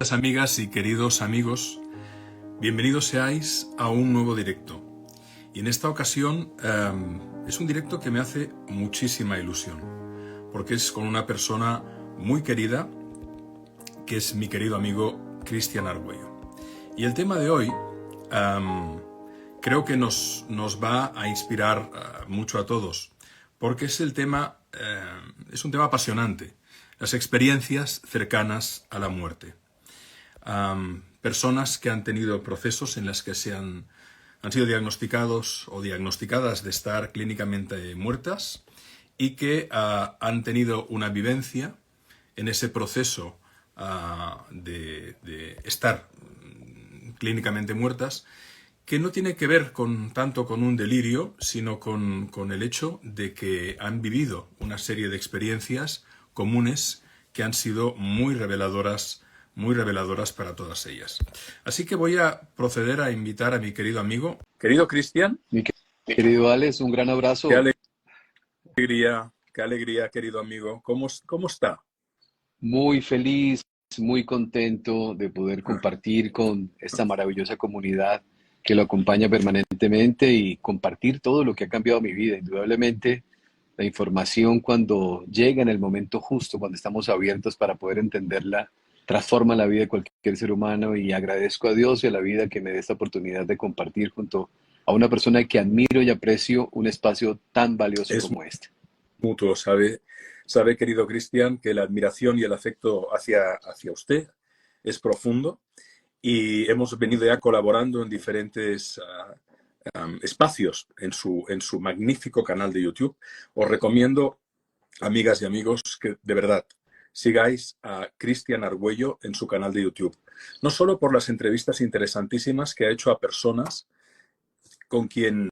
Amigas y queridos amigos, bienvenidos seáis a un nuevo directo. Y en esta ocasión es un directo que me hace muchísima ilusión, porque es con una persona muy querida, que es mi querido amigo Cristian Argüello. Y el tema de hoy creo que nos va a inspirar mucho a todos, porque es un tema apasionante, las experiencias cercanas a la muerte. Personas que han tenido procesos en las que han sido diagnosticados o diagnosticadas de estar clínicamente muertas y que han tenido una vivencia en ese proceso de estar clínicamente muertas, que no tiene que ver tanto con un delirio, sino con el hecho de que han vivido una serie de experiencias comunes que han sido muy reveladoras para todas ellas. Así que voy a proceder a invitar a mi querido amigo. Querido Cristian. Mi querido Alex, un gran abrazo. Qué alegría, querido amigo. ¿Cómo está? Muy feliz, muy contento de poder compartir con esta maravillosa comunidad que lo acompaña permanentemente y compartir todo lo que ha cambiado mi vida. Indudablemente, la información cuando llega en el momento justo, cuando estamos abiertos para poder entenderla, transforma la vida de cualquier ser humano, y agradezco a Dios y a la vida que me dé esta oportunidad de compartir junto a una persona que admiro y aprecio un espacio tan valioso Es como este. mutuo, sabe, querido Cristian, que la admiración y el afecto hacia usted es profundo, y hemos venido ya colaborando en diferentes espacios en su magnífico canal de YouTube. Os recomiendo, amigas y amigos, que de verdad sigáis a Cristian Argüello en su canal de YouTube. No solo por las entrevistas interesantísimas que ha hecho a personas con quien,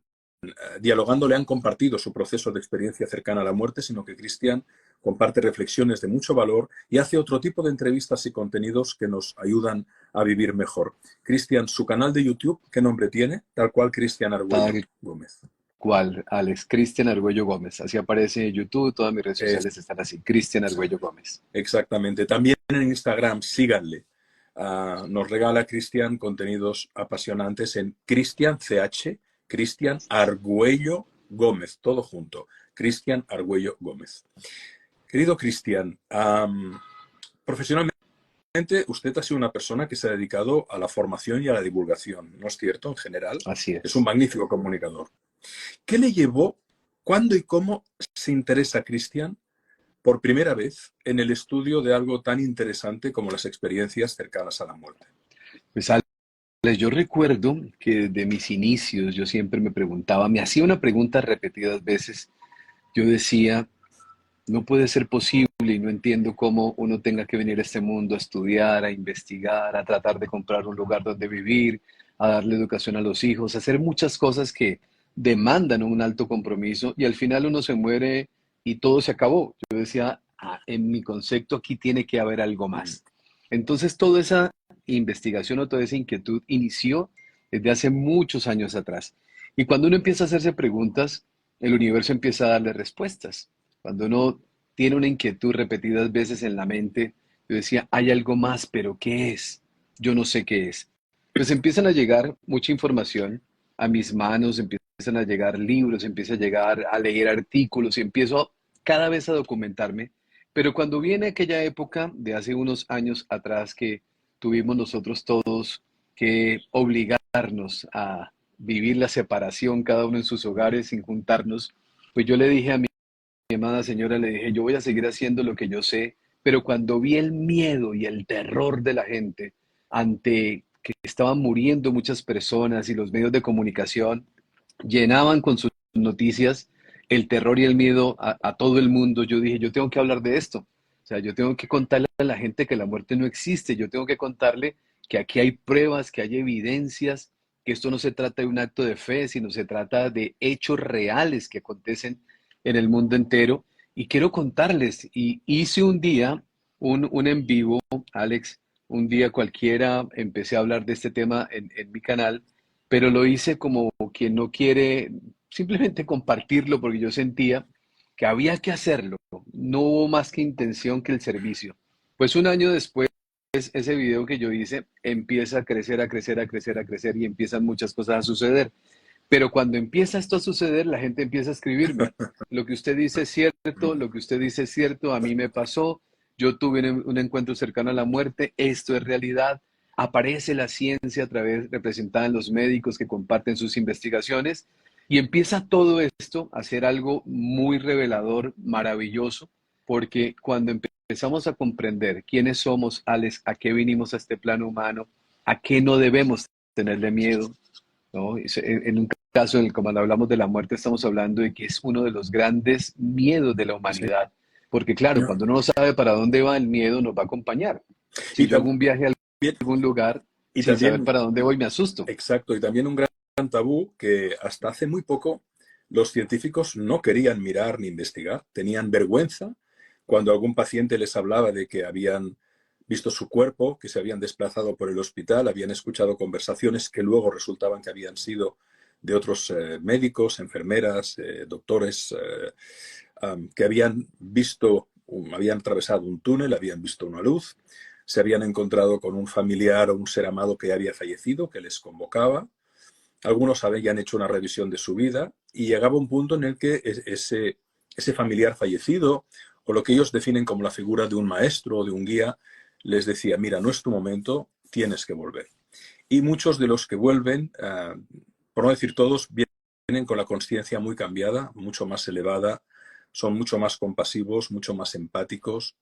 dialogando, le han compartido su proceso de experiencia cercana a la muerte, sino que Cristian comparte reflexiones de mucho valor y hace otro tipo de entrevistas y contenidos que nos ayudan a vivir mejor. Cristian, su canal de YouTube, ¿qué nombre tiene? Tal cual, Cristian Argüello Gómez. ¿Cuál? Alex, Cristian Argüello Gómez. Así aparece en YouTube, todas mis redes sociales están así, Cristian Argüello Gómez. Exactamente. También en Instagram, síganle. Nos regala Cristian contenidos apasionantes en Cristian CH, Cristian Argüello Gómez, todo junto. Cristian Argüello Gómez. Querido Cristian, profesionalmente usted ha sido una persona que se ha dedicado a la formación y a la divulgación, ¿no es cierto? En general. Así es. Es un magnífico comunicador. ¿Qué le llevó, cuándo y cómo se interesa Cristian por primera vez en el estudio de algo tan interesante como las experiencias cercanas a la muerte? Pues Alex, yo recuerdo que desde mis inicios yo siempre me preguntaba, me hacía una pregunta repetidas veces. Yo decía, no puede ser posible y no entiendo cómo uno tenga que venir a este mundo a estudiar, a investigar, a tratar de comprar un lugar donde vivir, a darle educación a los hijos, a hacer muchas cosas que demandan un alto compromiso, y al final uno se muere y todo se acabó. Yo decía, en mi concepto aquí tiene que haber algo más. Entonces toda esa investigación o toda esa inquietud inició desde hace muchos años atrás. Y cuando uno empieza a hacerse preguntas, el universo empieza a darle respuestas. Cuando uno tiene una inquietud repetidas veces en la mente, yo decía, hay algo más, pero ¿qué es? Yo no sé qué es. Pues empiezan a llegar mucha información a mis manos, empiezan a llegar libros, empiezo a llegar a leer artículos y empiezo cada vez a documentarme. Pero cuando viene aquella época de hace unos años atrás que tuvimos nosotros todos que obligarnos a vivir la separación, cada uno en sus hogares, sin juntarnos, pues yo le dije a mi amada señora, le dije, yo voy a seguir haciendo lo que yo sé, pero cuando vi el miedo y el terror de la gente ante que estaban muriendo muchas personas y los medios de comunicación llenaban con sus noticias el terror y el miedo a todo el mundo, yo dije, yo tengo que hablar de esto. O sea, yo tengo que contarle a la gente que la muerte no existe, yo tengo que contarle que aquí hay pruebas, que hay evidencias, que esto no se trata de un acto de fe, sino se trata de hechos reales que acontecen en el mundo entero. Y quiero contarles, y hice un día, un en vivo, Alex, un día cualquiera, empecé a hablar de este tema en mi canal, pero lo hice como quien no quiere simplemente compartirlo, porque yo sentía que había que hacerlo. No hubo más que intención que el servicio. Pues un año después ese video que yo hice empieza a crecer, a crecer, a crecer, a crecer y empiezan muchas cosas a suceder. Pero cuando empieza esto a suceder, la gente empieza a escribirme. Lo que usted dice es cierto, lo que usted dice es cierto, a mí me pasó, yo tuve un encuentro cercano a la muerte, esto es realidad. Aparece la ciencia a través, representada en los médicos que comparten sus investigaciones, y empieza todo esto a ser algo muy revelador, maravilloso, porque cuando empezamos a comprender quiénes somos, Alex, a qué vinimos a este plano humano, a qué no debemos tenerle miedo, ¿no? En un caso, como hablamos de la muerte, estamos hablando de que es uno de los grandes miedos de la Sí. humanidad. Porque claro, No. cuando uno no sabe para dónde va, el miedo nos va a acompañar. Si Y yo hago un viaje a también, algún lugar y sin saber también, para dónde voy, me asusto. exacto, y también un gran tabú que hasta hace muy poco los científicos no querían mirar ni investigar, tenían vergüenza cuando algún paciente les hablaba de que habían visto su cuerpo, que se habían desplazado por el hospital, habían escuchado conversaciones que luego resultaban que habían sido de otros médicos, enfermeras, doctores, que habían visto, habían atravesado un túnel, habían visto una luz, se habían encontrado con un familiar o un ser amado que había fallecido, que les convocaba. Algunos habían hecho una revisión de su vida y llegaba un punto en el que ese familiar fallecido, o lo que ellos definen como la figura de un maestro o de un guía, les decía, mira, no es tu momento, tienes que volver. Y muchos de los que vuelven, por no decir todos, vienen con la conciencia muy cambiada, mucho más elevada, son mucho más compasivos, mucho más empáticos.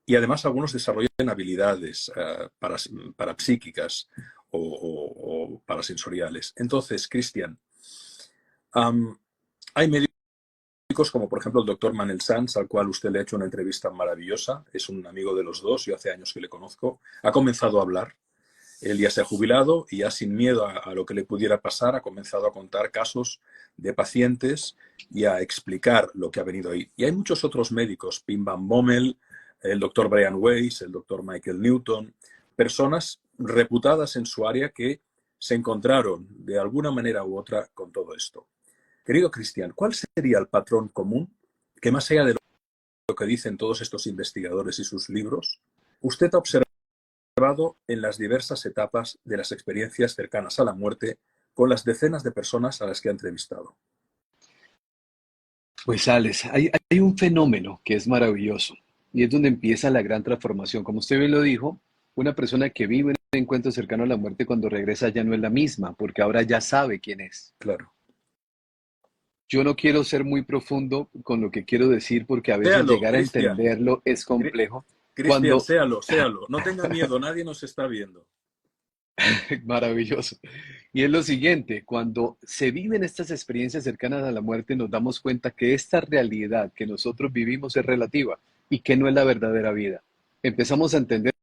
Y además algunos desarrollan habilidades parapsíquicas o parasensoriales. Entonces, Cristian, hay médicos como por ejemplo el doctor Manel Sanz, al cual usted le ha hecho una entrevista maravillosa, es un amigo de los dos, yo hace años que le conozco, ha comenzado a hablar, él ya se ha jubilado y ya sin miedo a lo que le pudiera pasar ha comenzado a contar casos de pacientes y a explicar lo que ha venido ahí. Y hay muchos otros médicos, Pim Van Bommel, el doctor Brian Weiss, el doctor Michael Newton, personas reputadas en su área que se encontraron de alguna manera u otra con todo esto. Querido Cristian, ¿cuál sería el patrón común que más allá de lo que dicen todos estos investigadores y sus libros, usted ha observado en las diversas etapas de las experiencias cercanas a la muerte con las decenas de personas a las que ha entrevistado? Pues Alex, hay un fenómeno que es maravilloso y es donde empieza la gran transformación. Como usted bien lo dijo, una persona que vive un encuentro cercano a la muerte cuando regresa ya no es la misma, porque ahora ya sabe quién es. Claro. Yo no quiero ser muy profundo con lo que quiero decir porque a veces Séalo, llegar a Cristian. entenderlo es complejo. Cristian, Cuando, séalo, séalo. No tenga miedo, nadie nos está viendo. maravilloso. Y es lo siguiente, cuando se viven estas experiencias cercanas a la muerte, nos damos cuenta que esta realidad que nosotros vivimos es relativa y que no es la verdadera vida. Empezamos a entender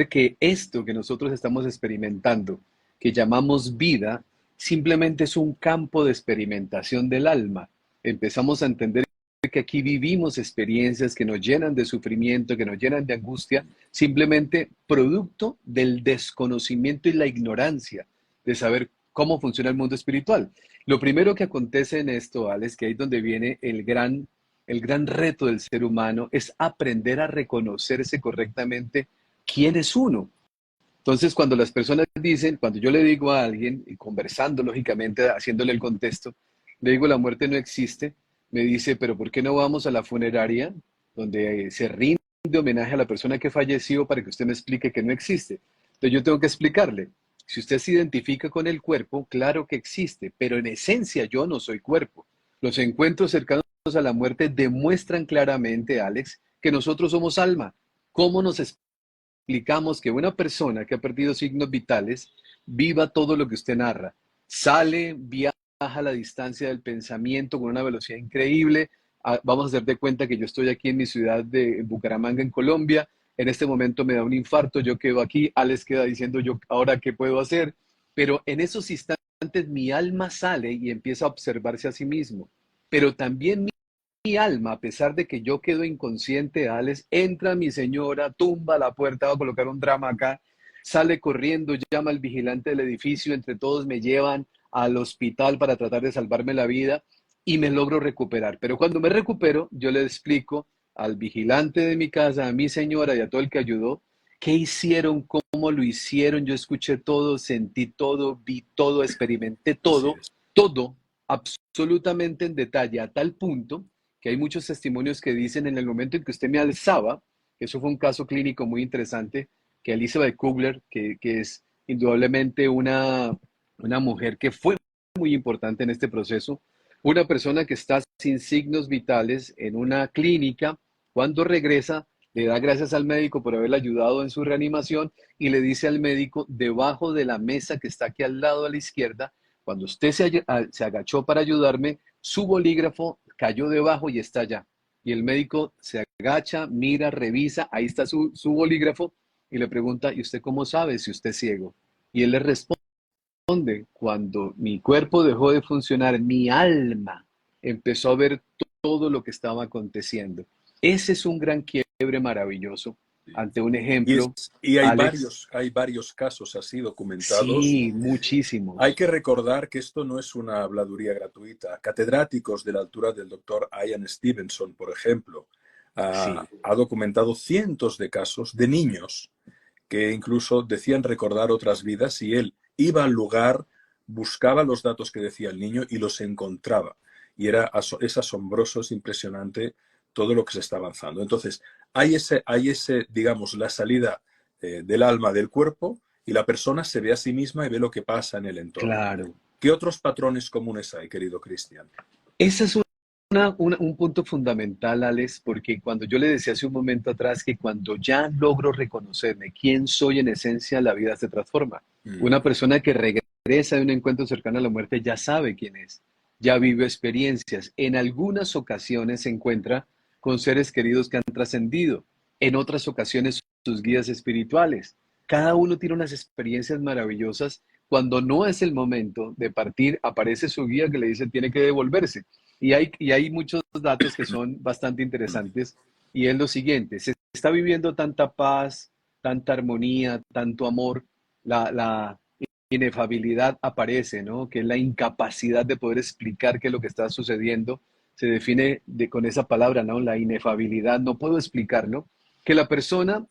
que esto que nosotros estamos experimentando, que llamamos vida, simplemente es un campo de experimentación del alma. Empezamos a entender que aquí vivimos experiencias que nos llenan de sufrimiento, que nos llenan de angustia, simplemente producto del desconocimiento y la ignorancia de saber cómo funciona el mundo espiritual. Lo primero que acontece en esto, Alex, que ahí es donde viene el gran reto del ser humano, es aprender a reconocerse correctamente quién es uno. Entonces, cuando las personas dicen, cuando yo le digo a alguien, y conversando lógicamente, haciéndole el contexto, le digo la muerte no existe, me dice, pero ¿por qué no vamos a la funeraria donde se rinde homenaje a la persona que falleció para que usted me explique que no existe? Entonces yo tengo que explicarle, si usted se identifica con el cuerpo, claro que existe, pero en esencia yo no soy cuerpo. Los encuentros cercanos a la muerte demuestran claramente, Alex, que nosotros somos alma. ¿Cómo nos explicamos que una persona que ha perdido signos vitales viva todo lo que usted narra? Sale, viaja a la distancia del pensamiento con una velocidad increíble. Vamos a hacer de cuenta que yo estoy aquí en mi ciudad de Bucaramanga, en Colombia. En este momento me da un infarto, yo quedo aquí, Alex queda diciendo yo ahora qué puedo hacer. Pero en esos instantes mi alma sale y empieza a observarse a sí mismo. Pero también mi alma, a pesar de que yo quedo inconsciente, Alex, entra mi señora, tumba la puerta, va a colocar un drama acá, sale corriendo, llama al vigilante del edificio, entre todos me llevan al hospital para tratar de salvarme la vida y me logro recuperar. Pero cuando me recupero, yo le explico al vigilante de mi casa, a mi señora y a todo el que ayudó, ¿Qué hicieron? ¿Cómo lo hicieron? Yo escuché todo, sentí todo, vi todo, experimenté Así todo, es. todo, absolutamente en detalle, a tal punto que hay muchos testimonios que dicen en el momento en que usted me alzaba, eso fue un caso clínico muy interesante, que Elizabeth Kubler, que es indudablemente una mujer que fue muy importante en este proceso, una persona que está sin signos vitales en una clínica, cuando regresa, le da gracias al médico por haberle ayudado en su reanimación y le dice al médico, debajo de la mesa que está aquí al lado a la izquierda, cuando usted se agachó para ayudarme, su bolígrafo cayó debajo y está allá. Y el médico se agacha, mira, revisa, ahí está su bolígrafo y le pregunta, ¿y usted cómo sabe si usted es ciego? Y él le responde, cuando mi cuerpo dejó de funcionar, mi alma empezó a ver todo lo que estaba aconteciendo. Ese es un gran quiebre maravilloso Sí. ante un Y, ejemplo, y Alex. hay varios casos así documentados. Sí, Hay muchísimos. que recordar que esto no es una habladuría gratuita. Catedráticos de la altura del doctor Ian Stevenson, por ejemplo, Sí, ha documentado cientos de casos de niños que incluso decían recordar otras vidas y él iba al lugar, buscaba los datos que decía el niño y los encontraba. Y es asombroso, es impresionante todo lo que se está avanzando. Entonces, hay ese digamos, la salida del alma del cuerpo y la persona se ve a sí misma y ve lo que pasa en el entorno. claro. ¿Qué otros patrones comunes hay, querido Cristian? Ese es un punto fundamental, Alex, porque cuando yo le decía hace un momento atrás que cuando ya logro reconocerme quién soy en esencia, la vida se transforma. Mm, Una persona que regresa de un encuentro cercano a la muerte ya sabe quién es, ya vive experiencias. En algunas ocasiones se encuentra con seres queridos que han trascendido, en otras ocasiones sus guías espirituales. Cada uno tiene unas experiencias maravillosas. Cuando no es el momento de partir, aparece su guía que le dice tiene que devolverse. Y hay muchos datos que son bastante interesantes. Y es lo siguiente, se está viviendo tanta paz, tanta armonía, tanto amor, la inefabilidad aparece, ¿no? Que es la incapacidad de poder explicar qué es lo que está sucediendo. Se define con esa palabra, ¿no? La inefabilidad, no puedo explicarlo. Que la persona,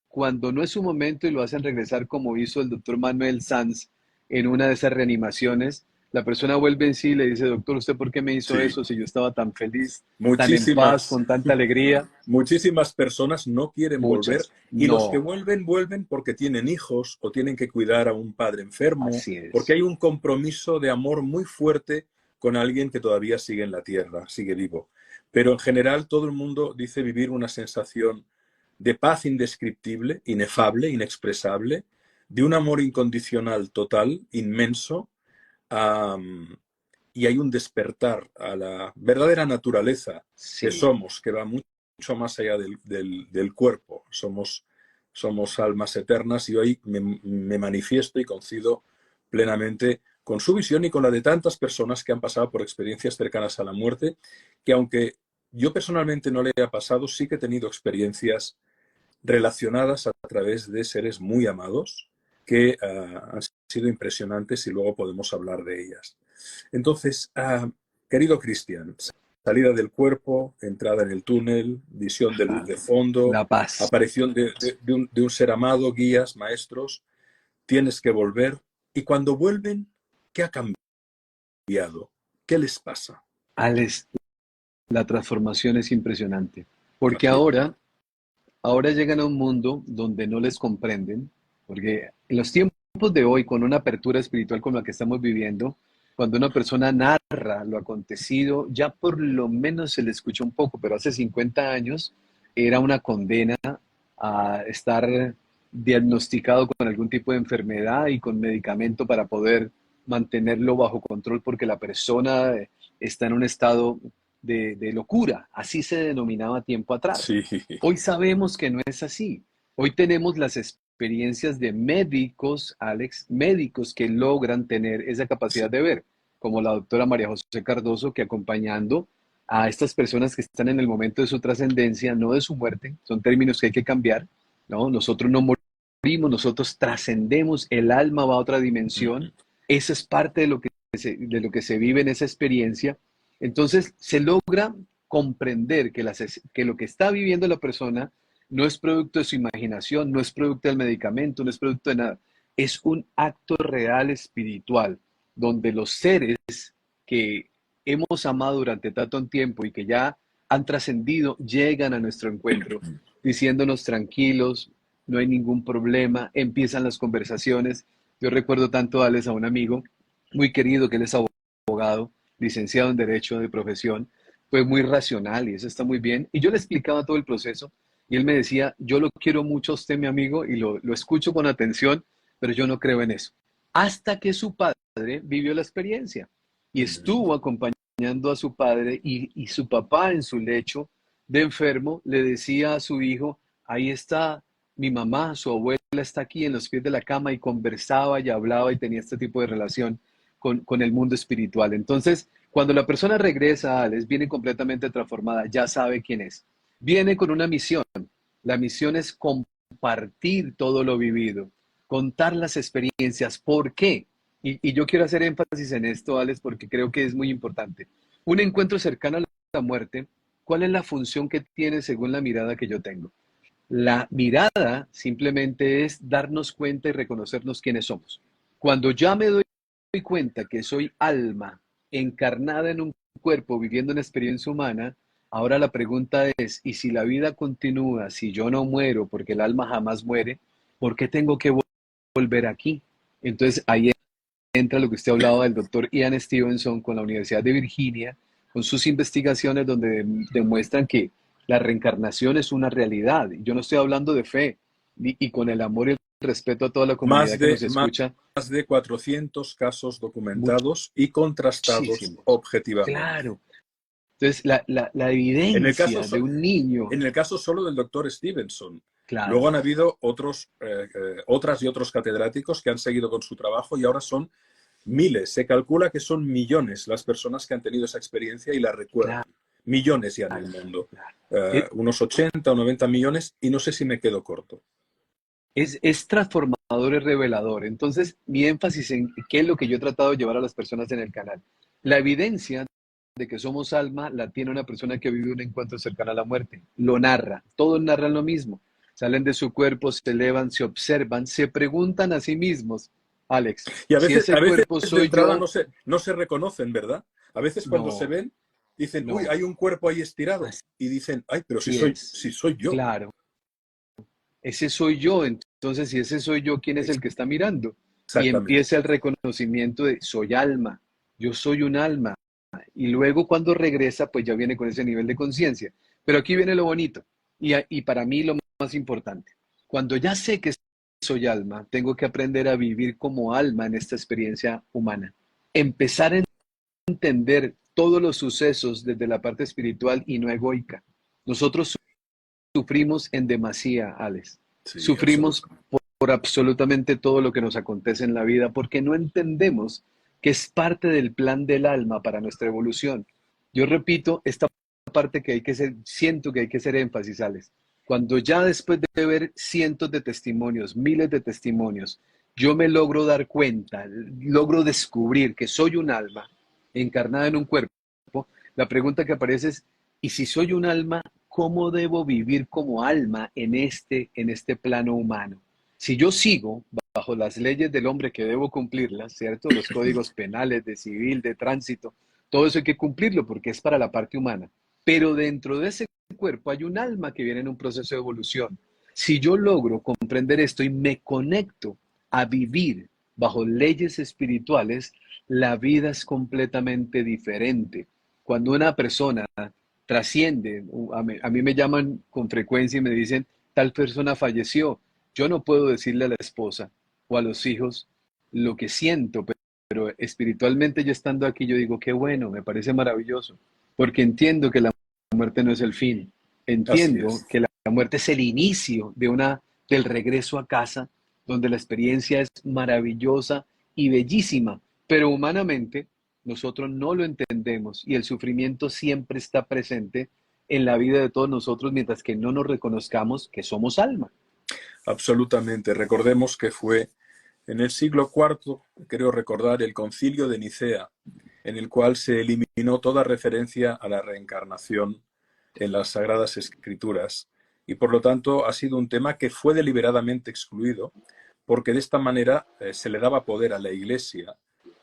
cuando no es su momento y lo hacen regresar como hizo el doctor Manuel Sanz en una de esas reanimaciones, la persona vuelve en sí y le dice, doctor, ¿usted por qué me hizo sí, eso si yo estaba tan feliz, tan en paz, muchísimas, con tanta alegría? muchísimas personas no quieren volver Muchas. y los que No, vuelven, vuelven porque tienen hijos o tienen que cuidar a un padre enfermo, así porque es. hay un compromiso de amor muy fuerte con alguien que todavía sigue en la tierra, sigue vivo. Pero en general todo el mundo dice vivir una sensación de paz indescriptible, inefable, inexpresable, de un amor incondicional total, inmenso, um, y hay un despertar a la verdadera naturaleza que Sí. somos, que va mucho más allá del cuerpo. Somos almas eternas y hoy me manifiesto y coincido plenamente con su visión y con la de tantas personas que han pasado por experiencias cercanas a la muerte, que aunque yo personalmente no le haya pasado, sí que he tenido experiencias relacionadas a través de seres muy amados que han sido impresionantes y luego podemos hablar de ellas. Entonces, querido Cristian, salida del cuerpo, entrada en el túnel, visión de luz Ajá. de fondo, La paz. aparición de un ser amado, guías, maestros, tienes que volver. Y cuando vuelven, ¿qué ha cambiado? ¿Qué les pasa? Alex, la transformación es impresionante. Porque Así es. ahora llegan a un mundo donde no les comprenden, porque en los tiempos de hoy, con una apertura espiritual como la que estamos viviendo, cuando una persona narra lo acontecido, ya por lo menos se le escucha un poco, pero hace 50 años era una condena a estar diagnosticado con algún tipo de enfermedad y con medicamento para poder mantenerlo bajo control porque la persona está en un estado de locura, así se denominaba tiempo atrás. Sí, Hoy sabemos que no es así. Hoy tenemos las experiencias de médicos, Alex, médicos que logran tener esa sí. capacidad de ver, como la doctora María José Cardoso, que acompañando a estas personas que están en el momento de su trascendencia, no de su muerte, son términos que hay que cambiar, ¿no? Nosotros no morimos, nosotros trascendemos, el alma va a otra dimensión, eso es parte de lo que se vive en esa experiencia. Entonces se logra comprender que lo que está viviendo la persona no es producto de su imaginación, no es producto del medicamento, no es producto de nada. Es un acto real espiritual, donde los seres que hemos amado durante tanto tiempo y que ya han trascendido, llegan a nuestro encuentro diciéndonos tranquilos, no hay ningún problema, empiezan las conversaciones. Yo recuerdo tanto, Alex, a un amigo muy querido que él es abogado, licenciado en Derecho de profesión, fue muy racional y eso está muy bien. Y yo le explicaba todo el proceso y él me decía, yo lo quiero mucho a usted, mi amigo, y lo escucho con atención, pero yo no creo en eso. Hasta que su padre vivió la experiencia y estuvo acompañando a su padre y su papá en su lecho de enfermo le decía a su hijo, ahí está mi mamá, su abuela está aquí en los pies de la cama y conversaba y hablaba y tenía este tipo de relación con el mundo espiritual. Entonces, cuando la persona regresa a Alex, viene completamente transformada, ya sabe quién es. Viene con una misión. La misión es compartir todo lo vivido, contar las experiencias. ¿Por qué? Y yo quiero hacer énfasis en esto, Alex, porque creo que es muy importante. Un encuentro cercano a la muerte, ¿cuál es la función que tiene según la mirada que yo tengo? La mirada simplemente es darnos cuenta y reconocernos quiénes somos. Cuando ya me doy cuenta que soy alma encarnada en un cuerpo viviendo una experiencia humana, ahora la pregunta es, ¿y si la vida continúa, si yo no muero, porque el alma jamás muere, ¿por qué tengo que volver aquí? Entonces ahí entra lo que usted hablaba del doctor Ian Stevenson con la Universidad de Virginia, con sus investigaciones donde demuestran que la reencarnación es una realidad. Yo no estoy hablando de fe, y con el amor y el respeto a toda la Más comunidad que nos de, escucha, más de 400 casos documentados y contrastados muchísimos. objetivamente. Claro. Entonces, la En el caso, evidencia de un niño, en el caso solo del doctor Stevenson. claro, Luego han habido otras y otros catedráticos que han seguido con su trabajo y ahora son miles. Se calcula que son millones las personas que han tenido esa experiencia y la recuerdan. claro, Millones ya en el claro, mundo. claro. Es, Unos 80 o 90 millones y no sé si me quedo corto. es transformador y revelador. Entonces, mi énfasis en qué es lo que yo he tratado de llevar a las personas en el canal. La evidencia de que somos alma la tiene una persona que vive un encuentro cercano a la muerte. Lo narra. Todos narran lo mismo. Salen de su cuerpo, se elevan, se observan, se preguntan a sí mismos, Alex, Y si a ese veces cuerpo de soy entrada yo, no se reconocen, ¿verdad? A veces cuando se no, ven, dicen, uy, no, hay un cuerpo ahí estirado. Y dicen, ay, pero así es. si soy yo. Claro, ese soy yo. Entonces, si ese soy yo, ¿quién es el que está mirando? Y Exactamente. empieza el reconocimiento de soy alma, yo soy un alma. Y luego cuando regresa, pues ya viene con ese nivel de conciencia. Pero aquí viene lo bonito y para mí lo más importante. Cuando ya sé que soy alma, tengo que aprender a vivir como alma en esta experiencia humana. Empezar a entender todos los sucesos desde la parte espiritual y no egoica. Nosotros sufrimos en demasía, Alex. Sí, Sufrimos absolutamente. por absolutamente todo lo que nos acontece en la vida porque no entendemos que es parte del plan del alma para nuestra evolución. Yo repito esta parte que hay que ser, siento que hay que hacer énfasis, Alex. Cuando ya después de ver cientos de testimonios, miles de testimonios, yo me logro dar cuenta, logro descubrir que soy un alma encarnada en un cuerpo, la pregunta que aparece es, ¿y si soy un alma, cómo debo vivir como alma en este plano humano? Si yo sigo bajo las leyes del hombre que debo cumplirlas, ¿cierto? Los códigos penales, de civil, de tránsito, todo eso hay que cumplirlo porque es para la parte humana. Pero dentro de ese cuerpo hay un alma que viene en un proceso de evolución. Si yo logro comprender esto y me conecto a vivir bajo leyes espirituales, la vida es completamente diferente. Cuando una persona trasciende, a mí me llaman con frecuencia y me dicen, tal persona falleció. Yo no puedo decirle a la esposa o a los hijos lo que siento, pero espiritualmente yo estando aquí, yo digo, qué bueno, me parece maravilloso, porque entiendo que la muerte no es el fin, Así entiendo es. que la muerte es el inicio del regreso a casa, donde la experiencia es maravillosa y bellísima, pero humanamente nosotros no lo entendemos y el sufrimiento siempre está presente en la vida de todos nosotros mientras que no nos reconozcamos que somos alma. Absolutamente. Recordemos que fue en el siglo IV, creo recordar, el concilio de Nicea, en el cual se eliminó toda referencia a la reencarnación en las Sagradas Escrituras y por lo tanto ha sido un tema que fue deliberadamente excluido porque de esta manera se le daba poder a la Iglesia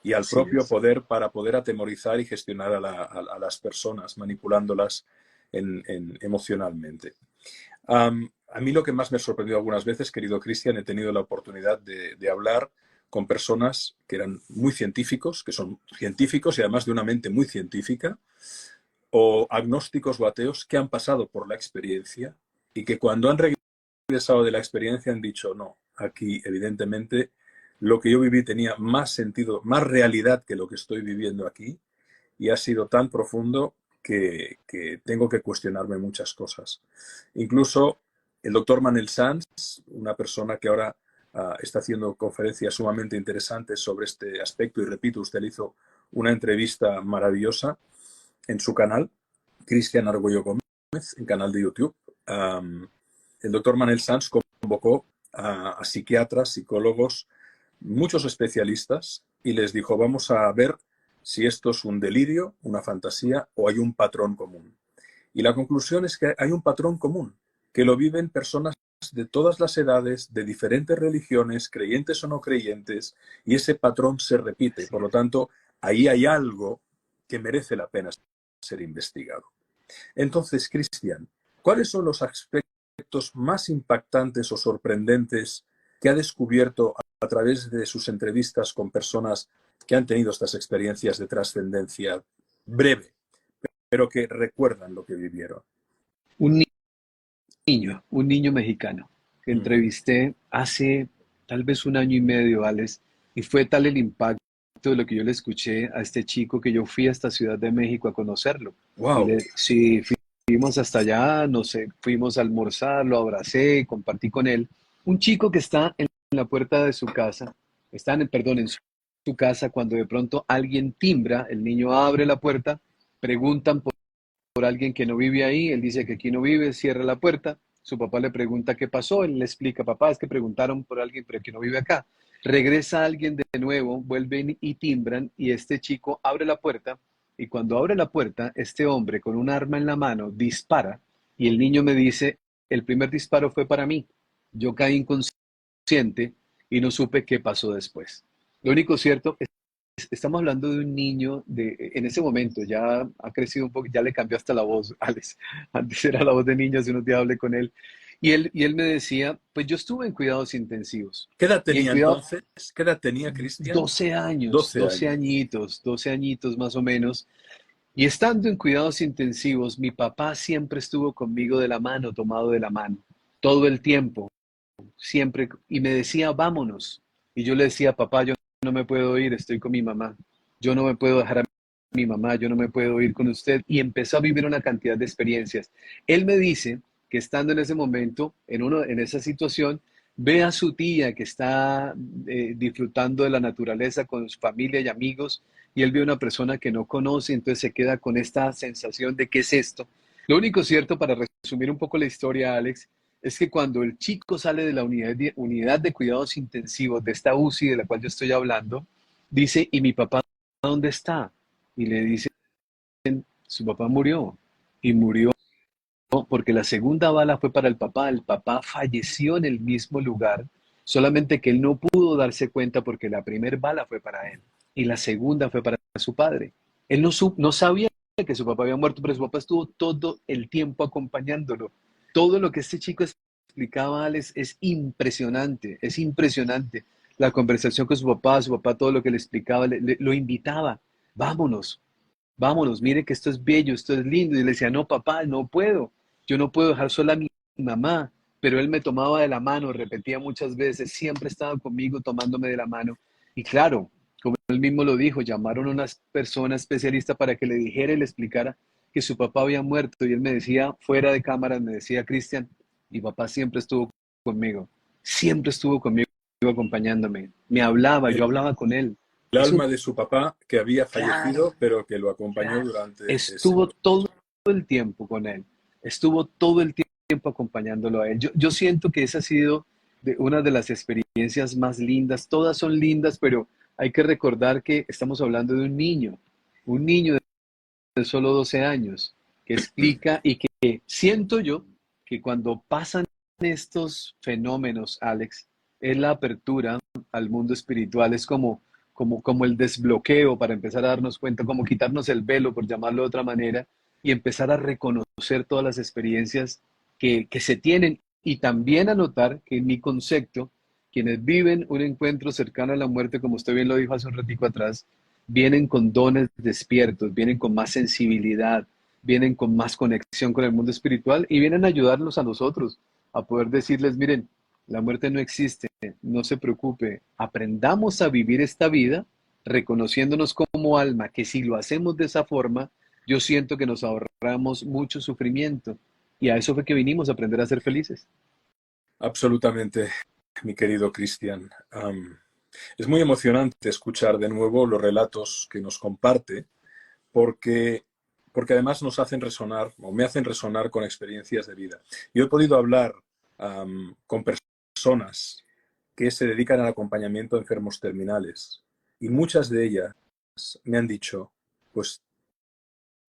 y al Así propio es. poder para poder atemorizar y gestionar a las personas, manipulándolas emocionalmente. A mí lo que más me sorprendió algunas veces, querido Cristian, he tenido la oportunidad de hablar con personas que eran muy científicos, que son científicos y además de una mente muy científica, o agnósticos o ateos que han pasado por la experiencia y que cuando han regresado de la experiencia han dicho, no, aquí evidentemente lo que yo viví tenía más sentido, más realidad que lo que estoy viviendo aquí, y ha sido tan profundo que tengo que cuestionarme muchas cosas. Incluso el doctor Manel Sanz, una persona que ahora está haciendo conferencias sumamente interesantes sobre este aspecto, y repito, usted le hizo una entrevista maravillosa en su canal, Cristian Argüello Gómez, en canal de YouTube. El doctor Manel Sanz convocó a psiquiatras, psicólogos, muchos especialistas, y les dijo, vamos a ver si esto es un delirio, una fantasía o hay un patrón común. Y la conclusión es que hay un patrón común, que lo viven personas de todas las edades, de diferentes religiones, creyentes o no creyentes, y ese patrón se repite. Así Por lo es. tanto, ahí hay algo que merece la pena ser investigado. Entonces, Cristian, ¿cuáles son los aspectos más impactantes o sorprendentes que ha descubierto a través de sus entrevistas con personas que han tenido estas experiencias de trascendencia breve, pero que recuerdan lo que vivieron? Un un niño mexicano que Mm. entrevisté hace tal vez un año y medio, Alex, y fue tal el impacto de lo que yo le escuché a este chico que yo fui hasta Ciudad de México a conocerlo. Wow. Sí, fuimos hasta allá, no sé, fuimos a almorzar, lo abracé, compartí con él. Un chico que está en la puerta de su casa, perdón, en su casa, cuando de pronto alguien timbra, el niño abre la puerta, preguntan por alguien que no vive ahí, él dice que aquí no vive, cierra la puerta, su papá le pregunta qué pasó, él le explica, papá, es que preguntaron por alguien pero que no vive acá. Regresa alguien de nuevo, vuelven y timbran y este chico abre la puerta y cuando abre la puerta, este hombre con un arma en la mano dispara y el niño me dice, el primer disparo fue para mí, yo caí inconsciente y no supe qué pasó después. Lo único cierto es estamos hablando de un niño en ese momento ya ha crecido un poco, ya le cambió hasta la voz, Alex. Antes era la voz de niño, si uno te hablé con él. Y él me decía, pues yo estuve en cuidados intensivos. ¿Qué edad Y en tenía cuidado, entonces? ¿Qué edad tenía Cristian? 12 años, 12 12 años. añitos, 12 añitos más o menos. Y estando en cuidados intensivos, mi papá siempre estuvo conmigo de la mano, tomado de la mano, todo el tiempo, siempre. Y me decía, vámonos. Y yo le decía, papá, yo no me puedo ir, estoy con mi mamá. Yo no me puedo dejar a mi mamá, yo no me puedo ir con usted. Y empezó a vivir una cantidad de experiencias. Él me dice que estando en ese momento, en esa situación, ve a su tía que está disfrutando de la naturaleza con su familia y amigos, y él ve a una persona que no conoce, entonces se queda con esta sensación de qué es esto. Lo único cierto, para resumir un poco la historia, Alex, es que cuando el chico sale de la unidad de cuidados intensivos, de esta UCI de la cual yo estoy hablando, dice, ¿y mi papá dónde está? Y le dicen, su papá murió. Y murió porque la segunda bala fue para el papá falleció en el mismo lugar, solamente que él no pudo darse cuenta porque la primera bala fue para él y la segunda fue para su padre. Él no sabía que su papá había muerto, pero su papá estuvo todo el tiempo acompañándolo. Todo lo que este chico explicaba, Alex, es impresionante, es impresionante. La conversación con su papá todo lo que le explicaba, lo invitaba, vámonos, vámonos, mire que esto es bello, esto es lindo. Y le decía, no, papá, no puedo, yo no puedo dejar sola a mi mamá. Pero él me tomaba de la mano, repetía muchas veces, siempre estaba conmigo tomándome de la mano. Y claro, como él mismo lo dijo, llamaron a una persona especialista para que le dijera y le explicara que su papá había muerto. Y él me decía, fuera de cámara, me decía, Cristian, mi papá siempre estuvo conmigo, acompañándome. Me hablaba, yo El, hablaba con él. el Eso, alma de su papá que había claro, fallecido, pero que lo acompañó claro. durante ese Estuvo todo proceso. el tiempo con él, estuvo todo el tiempo acompañándolo a él. Yo siento que esa ha sido una de las experiencias más lindas. Todas son lindas, pero hay que recordar que estamos hablando de un niño de solo 12 años, que explica y que siento yo que cuando pasan estos fenómenos, Alex, es la apertura al mundo espiritual, es como el desbloqueo para empezar a darnos cuenta, como quitarnos el velo, por llamarlo de otra manera, y empezar a reconocer todas las experiencias que se tienen y también a notar que en mi concepto, quienes viven un encuentro cercano a la muerte, como usted bien lo dijo hace un ratico atrás, vienen con dones despiertos, vienen con más sensibilidad, vienen con más conexión con el mundo espiritual y vienen a ayudarnos a nosotros a poder decirles, miren, la muerte no existe, no se preocupe, aprendamos a vivir esta vida reconociéndonos como alma, que si lo hacemos de esa forma, yo siento que nos ahorramos mucho sufrimiento. Y a eso fue que vinimos, a aprender a ser felices. Absolutamente, mi querido Cristian. Es muy emocionante escuchar de nuevo los relatos que nos comparte, porque, porque además nos hacen resonar, o me hacen resonar con experiencias de vida. Yo he podido hablar con personas que se dedican al acompañamiento a enfermos terminales, y muchas de ellas me han dicho, pues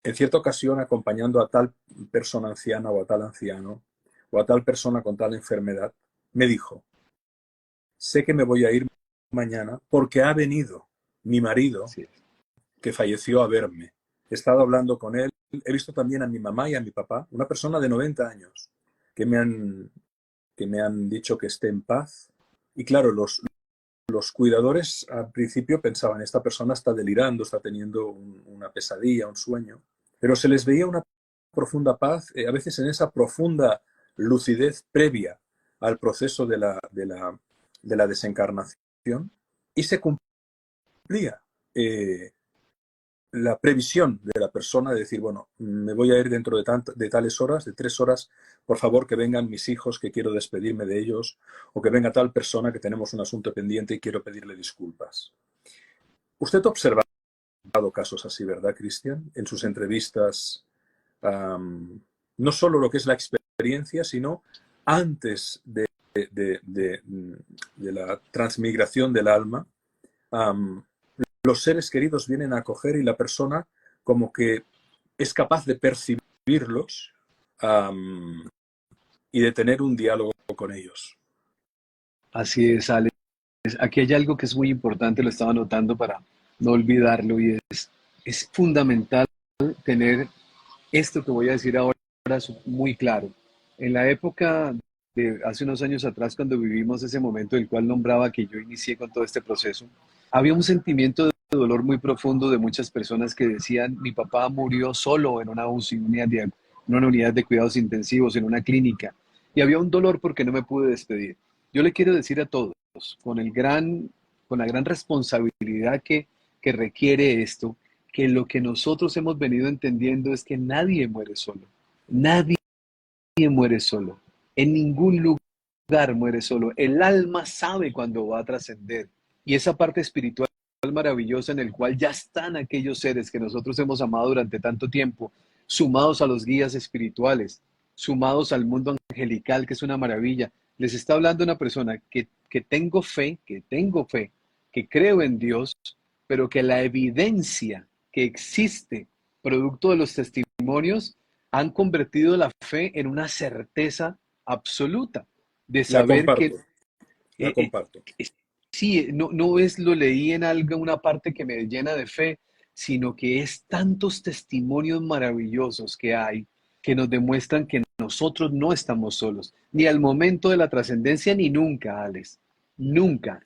en cierta ocasión acompañando a tal persona anciana o a tal anciano o a tal persona con tal enfermedad, me dijo, sé que me voy a ir mañana porque ha venido mi marido Sí. que falleció a verme. He estado hablando con él, he visto también a mi mamá y a mi papá, una persona de 90 años, que que me han dicho que esté en paz. Y claro, los cuidadores al principio pensaban, esta persona está delirando, está teniendo una pesadilla, un sueño, pero se les veía una profunda paz, a veces en esa profunda lucidez previa al proceso de la desencarnación, y se cumplía la previsión de la persona de decir, bueno, me voy a ir dentro de tales horas, de 3 horas, por favor que vengan mis hijos, que quiero despedirme de ellos, o que venga tal persona que tenemos un asunto pendiente y quiero pedirle disculpas. Usted ha observado casos así, ¿verdad, Cristian? En sus entrevistas, no solo lo que es la experiencia, sino antes de la transmigración del alma, um, los seres queridos vienen a acoger y la persona como que es capaz de percibirlos y de tener un diálogo con ellos. Así es, Alex. Aquí hay algo que es muy importante, lo estaba notando para no olvidarlo, y es fundamental tener esto que voy a decir ahora muy claro. En la época de hace unos años atrás, cuando vivimos ese momento del cual nombraba que yo inicié con todo este proceso, había un sentimiento de dolor muy profundo de muchas personas que decían, mi papá murió solo en una UCI, una unidad de cuidados intensivos, en una clínica, y había un dolor porque no me pude despedir. Yo le quiero decir a todos, con la gran responsabilidad que requiere esto, que lo que nosotros hemos venido entendiendo es que nadie muere solo. Nadie muere solo. En ningún lugar muere solo. El alma sabe cuándo va a trascender. Y esa parte espiritual maravillosa en el cual ya están aquellos seres que nosotros hemos amado durante tanto tiempo, sumados a los guías espirituales, sumados al mundo angelical, que es una maravilla. Les está hablando una persona que tengo fe, que creo en Dios, pero que la evidencia que existe, producto de los testimonios, han convertido la fe en una certeza absoluta de La saber que comparto, la comparto. sí, no es lo leí en algo, una parte que me llena de fe, sino que es tantos testimonios maravillosos que hay que nos demuestran que nosotros no estamos solos, ni al momento de la trascendencia, ni nunca, Alex, nunca.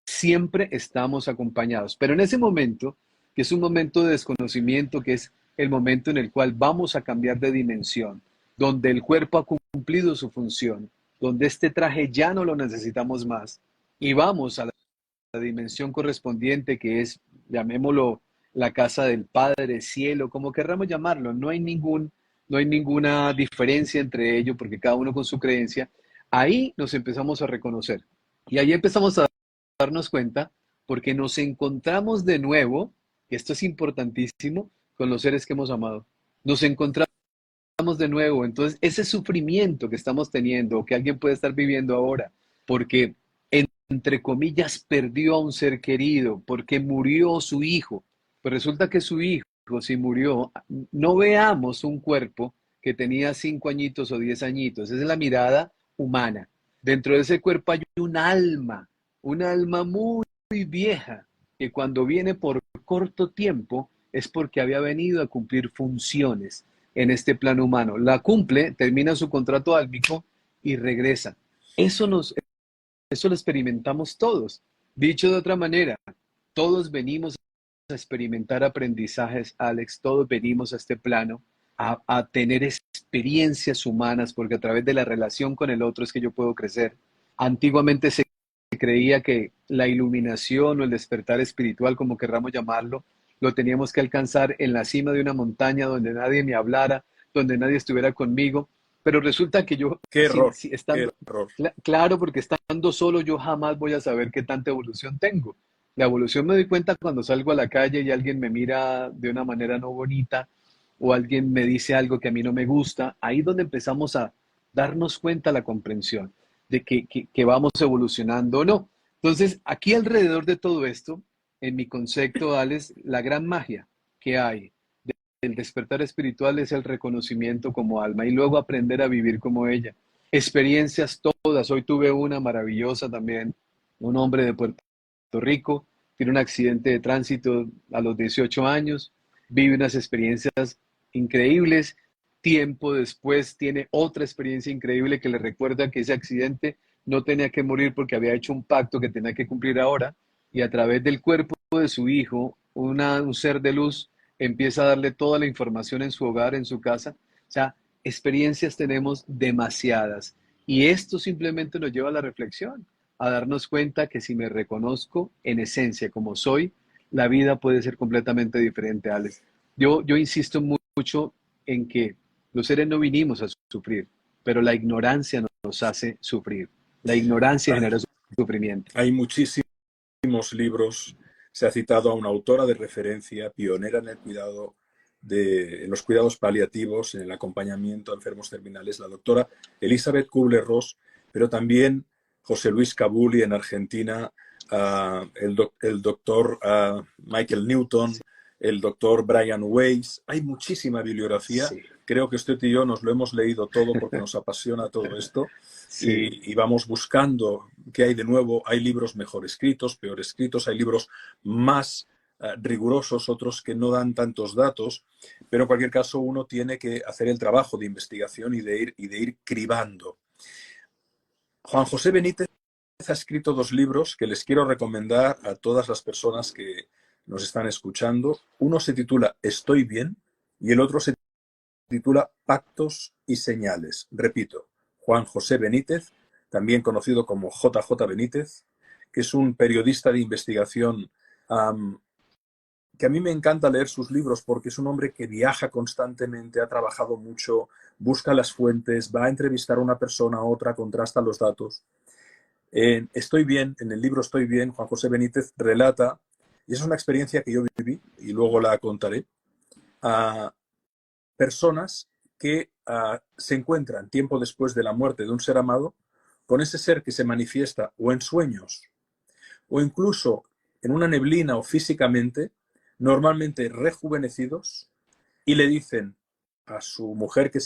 Siempre estamos acompañados, pero en ese momento, que es un momento de desconocimiento, que es el momento en el cual vamos a cambiar de dimensión, donde el cuerpo ha cumplido su función, donde este traje ya no lo necesitamos más, y vamos a la dimensión correspondiente, que es, llamémoslo, la casa del Padre, cielo, como querramos llamarlo. No hay ninguna diferencia entre ellos, porque cada uno con su creencia. Ahí nos empezamos a reconocer. Y ahí empezamos a darnos cuenta, porque nos encontramos de nuevo, y esto es importantísimo, con los seres que hemos amado. Nos encontramos de nuevo. Entonces, ese sufrimiento que estamos teniendo, o que alguien puede estar viviendo ahora, porque entre comillas, perdió a un ser querido, porque murió su hijo. Pues resulta que su hijo, si murió, no veamos un cuerpo que tenía 5 añitos o 10 añitos. Esa es la mirada humana. Dentro de ese cuerpo hay un alma muy, muy vieja, que cuando viene por corto tiempo es porque había venido a cumplir funciones en este plano humano. La cumple, termina su contrato álmico y regresa. Eso nos, eso lo experimentamos todos. Dicho de otra manera, todos venimos a experimentar aprendizajes, Alex, todos venimos a este plano a tener experiencias humanas, porque a través de la relación con el otro es que yo puedo crecer. Antiguamente se creía que la iluminación o el despertar espiritual, como querramos llamarlo, lo teníamos que alcanzar en la cima de una montaña donde nadie me hablara, donde nadie estuviera conmigo, pero resulta que yo, Qué error, qué estando, error. claro, porque estando solo yo jamás voy a saber qué tanta evolución tengo. La evolución me doy cuenta cuando salgo a la calle y alguien me mira de una manera no bonita o alguien me dice algo que a mí no me gusta. Ahí es donde empezamos a darnos cuenta la comprensión de que vamos evolucionando o no. Entonces, aquí alrededor de todo esto, en mi concepto, Alex, la gran magia que hay del despertar espiritual es el reconocimiento como alma y luego aprender a vivir como ella. Experiencias todas. Hoy tuve una maravillosa también. Un hombre de Puerto Rico tiene un accidente de tránsito a los 18 años, vive unas experiencias increíbles. Tiempo después tiene otra experiencia increíble que le recuerda que ese accidente no tenía que morir porque había hecho un pacto que tenía que cumplir ahora y a través del cuerpo de su hijo, un ser de luz empieza a darle toda la información en su hogar, en su casa. O sea, experiencias tenemos demasiadas y esto simplemente nos lleva a la reflexión, a darnos cuenta que si me reconozco en esencia como soy, la vida puede ser completamente diferente, Alex. Yo insisto mucho en que los seres no vinimos a sufrir, pero la ignorancia nos hace sufrir. La ignorancia Hay, genera sufrimiento. hay muchísimos libros. Se ha citado a una autora de referencia, pionera en el cuidado en los cuidados paliativos, en el acompañamiento a enfermos terminales, la doctora Elizabeth Kubler-Ross, pero también José Luis Cabuli en Argentina, el doctor Michael Newton, el doctor Brian Weiss. Hay muchísima bibliografía. Sí, Creo que usted y yo nos lo hemos leído todo porque nos apasiona todo esto sí, y vamos buscando qué hay de nuevo. Hay libros mejor escritos, peor escritos, hay libros más rigurosos, otros que no dan tantos datos, pero en cualquier caso uno tiene que hacer el trabajo de investigación y de ir cribando. Juan José Benítez ha escrito 2 libros que les quiero recomendar a todas las personas que nos están escuchando. Uno se titula Estoy bien y el otro se titula Pactos y Señales. Repito, Juan José Benítez, también conocido como JJ Benítez, que es un periodista de investigación que a mí me encanta leer sus libros porque es un hombre que viaja constantemente, ha trabajado mucho, busca las fuentes, va a entrevistar a una persona a otra, contrasta los datos. Estoy bien, en el libro Estoy bien, Juan José Benítez relata, y es una experiencia que yo viví y luego la contaré, a personas que se encuentran tiempo después de la muerte de un ser amado con ese ser que se manifiesta o en sueños o incluso en una neblina o físicamente, normalmente rejuvenecidos, y le dicen a su mujer que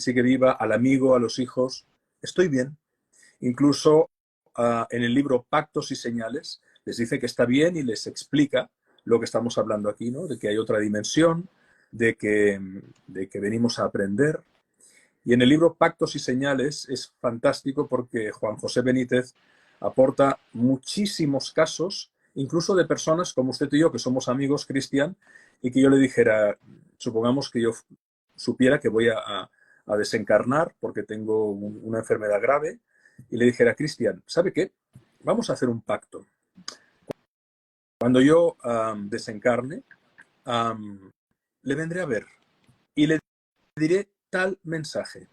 sigue viva, al amigo, a los hijos, estoy bien. Incluso en el libro Pactos y Señales les dice que está bien y les explica lo que estamos hablando aquí, ¿no? De que hay otra dimensión, de que venimos a aprender. Y en el libro Pactos y Señales es fantástico porque Juan José Benítez aporta muchísimos casos, incluso de personas como usted y yo, que somos amigos, Cristian, y que yo le dijera, supongamos que yo supiera que voy a desencarnar porque tengo una enfermedad grave, y le dijera, Cristian, ¿sabe qué? Vamos a hacer un pacto. Cuando yo desencarne, le vendré a ver y le diré tal mensaje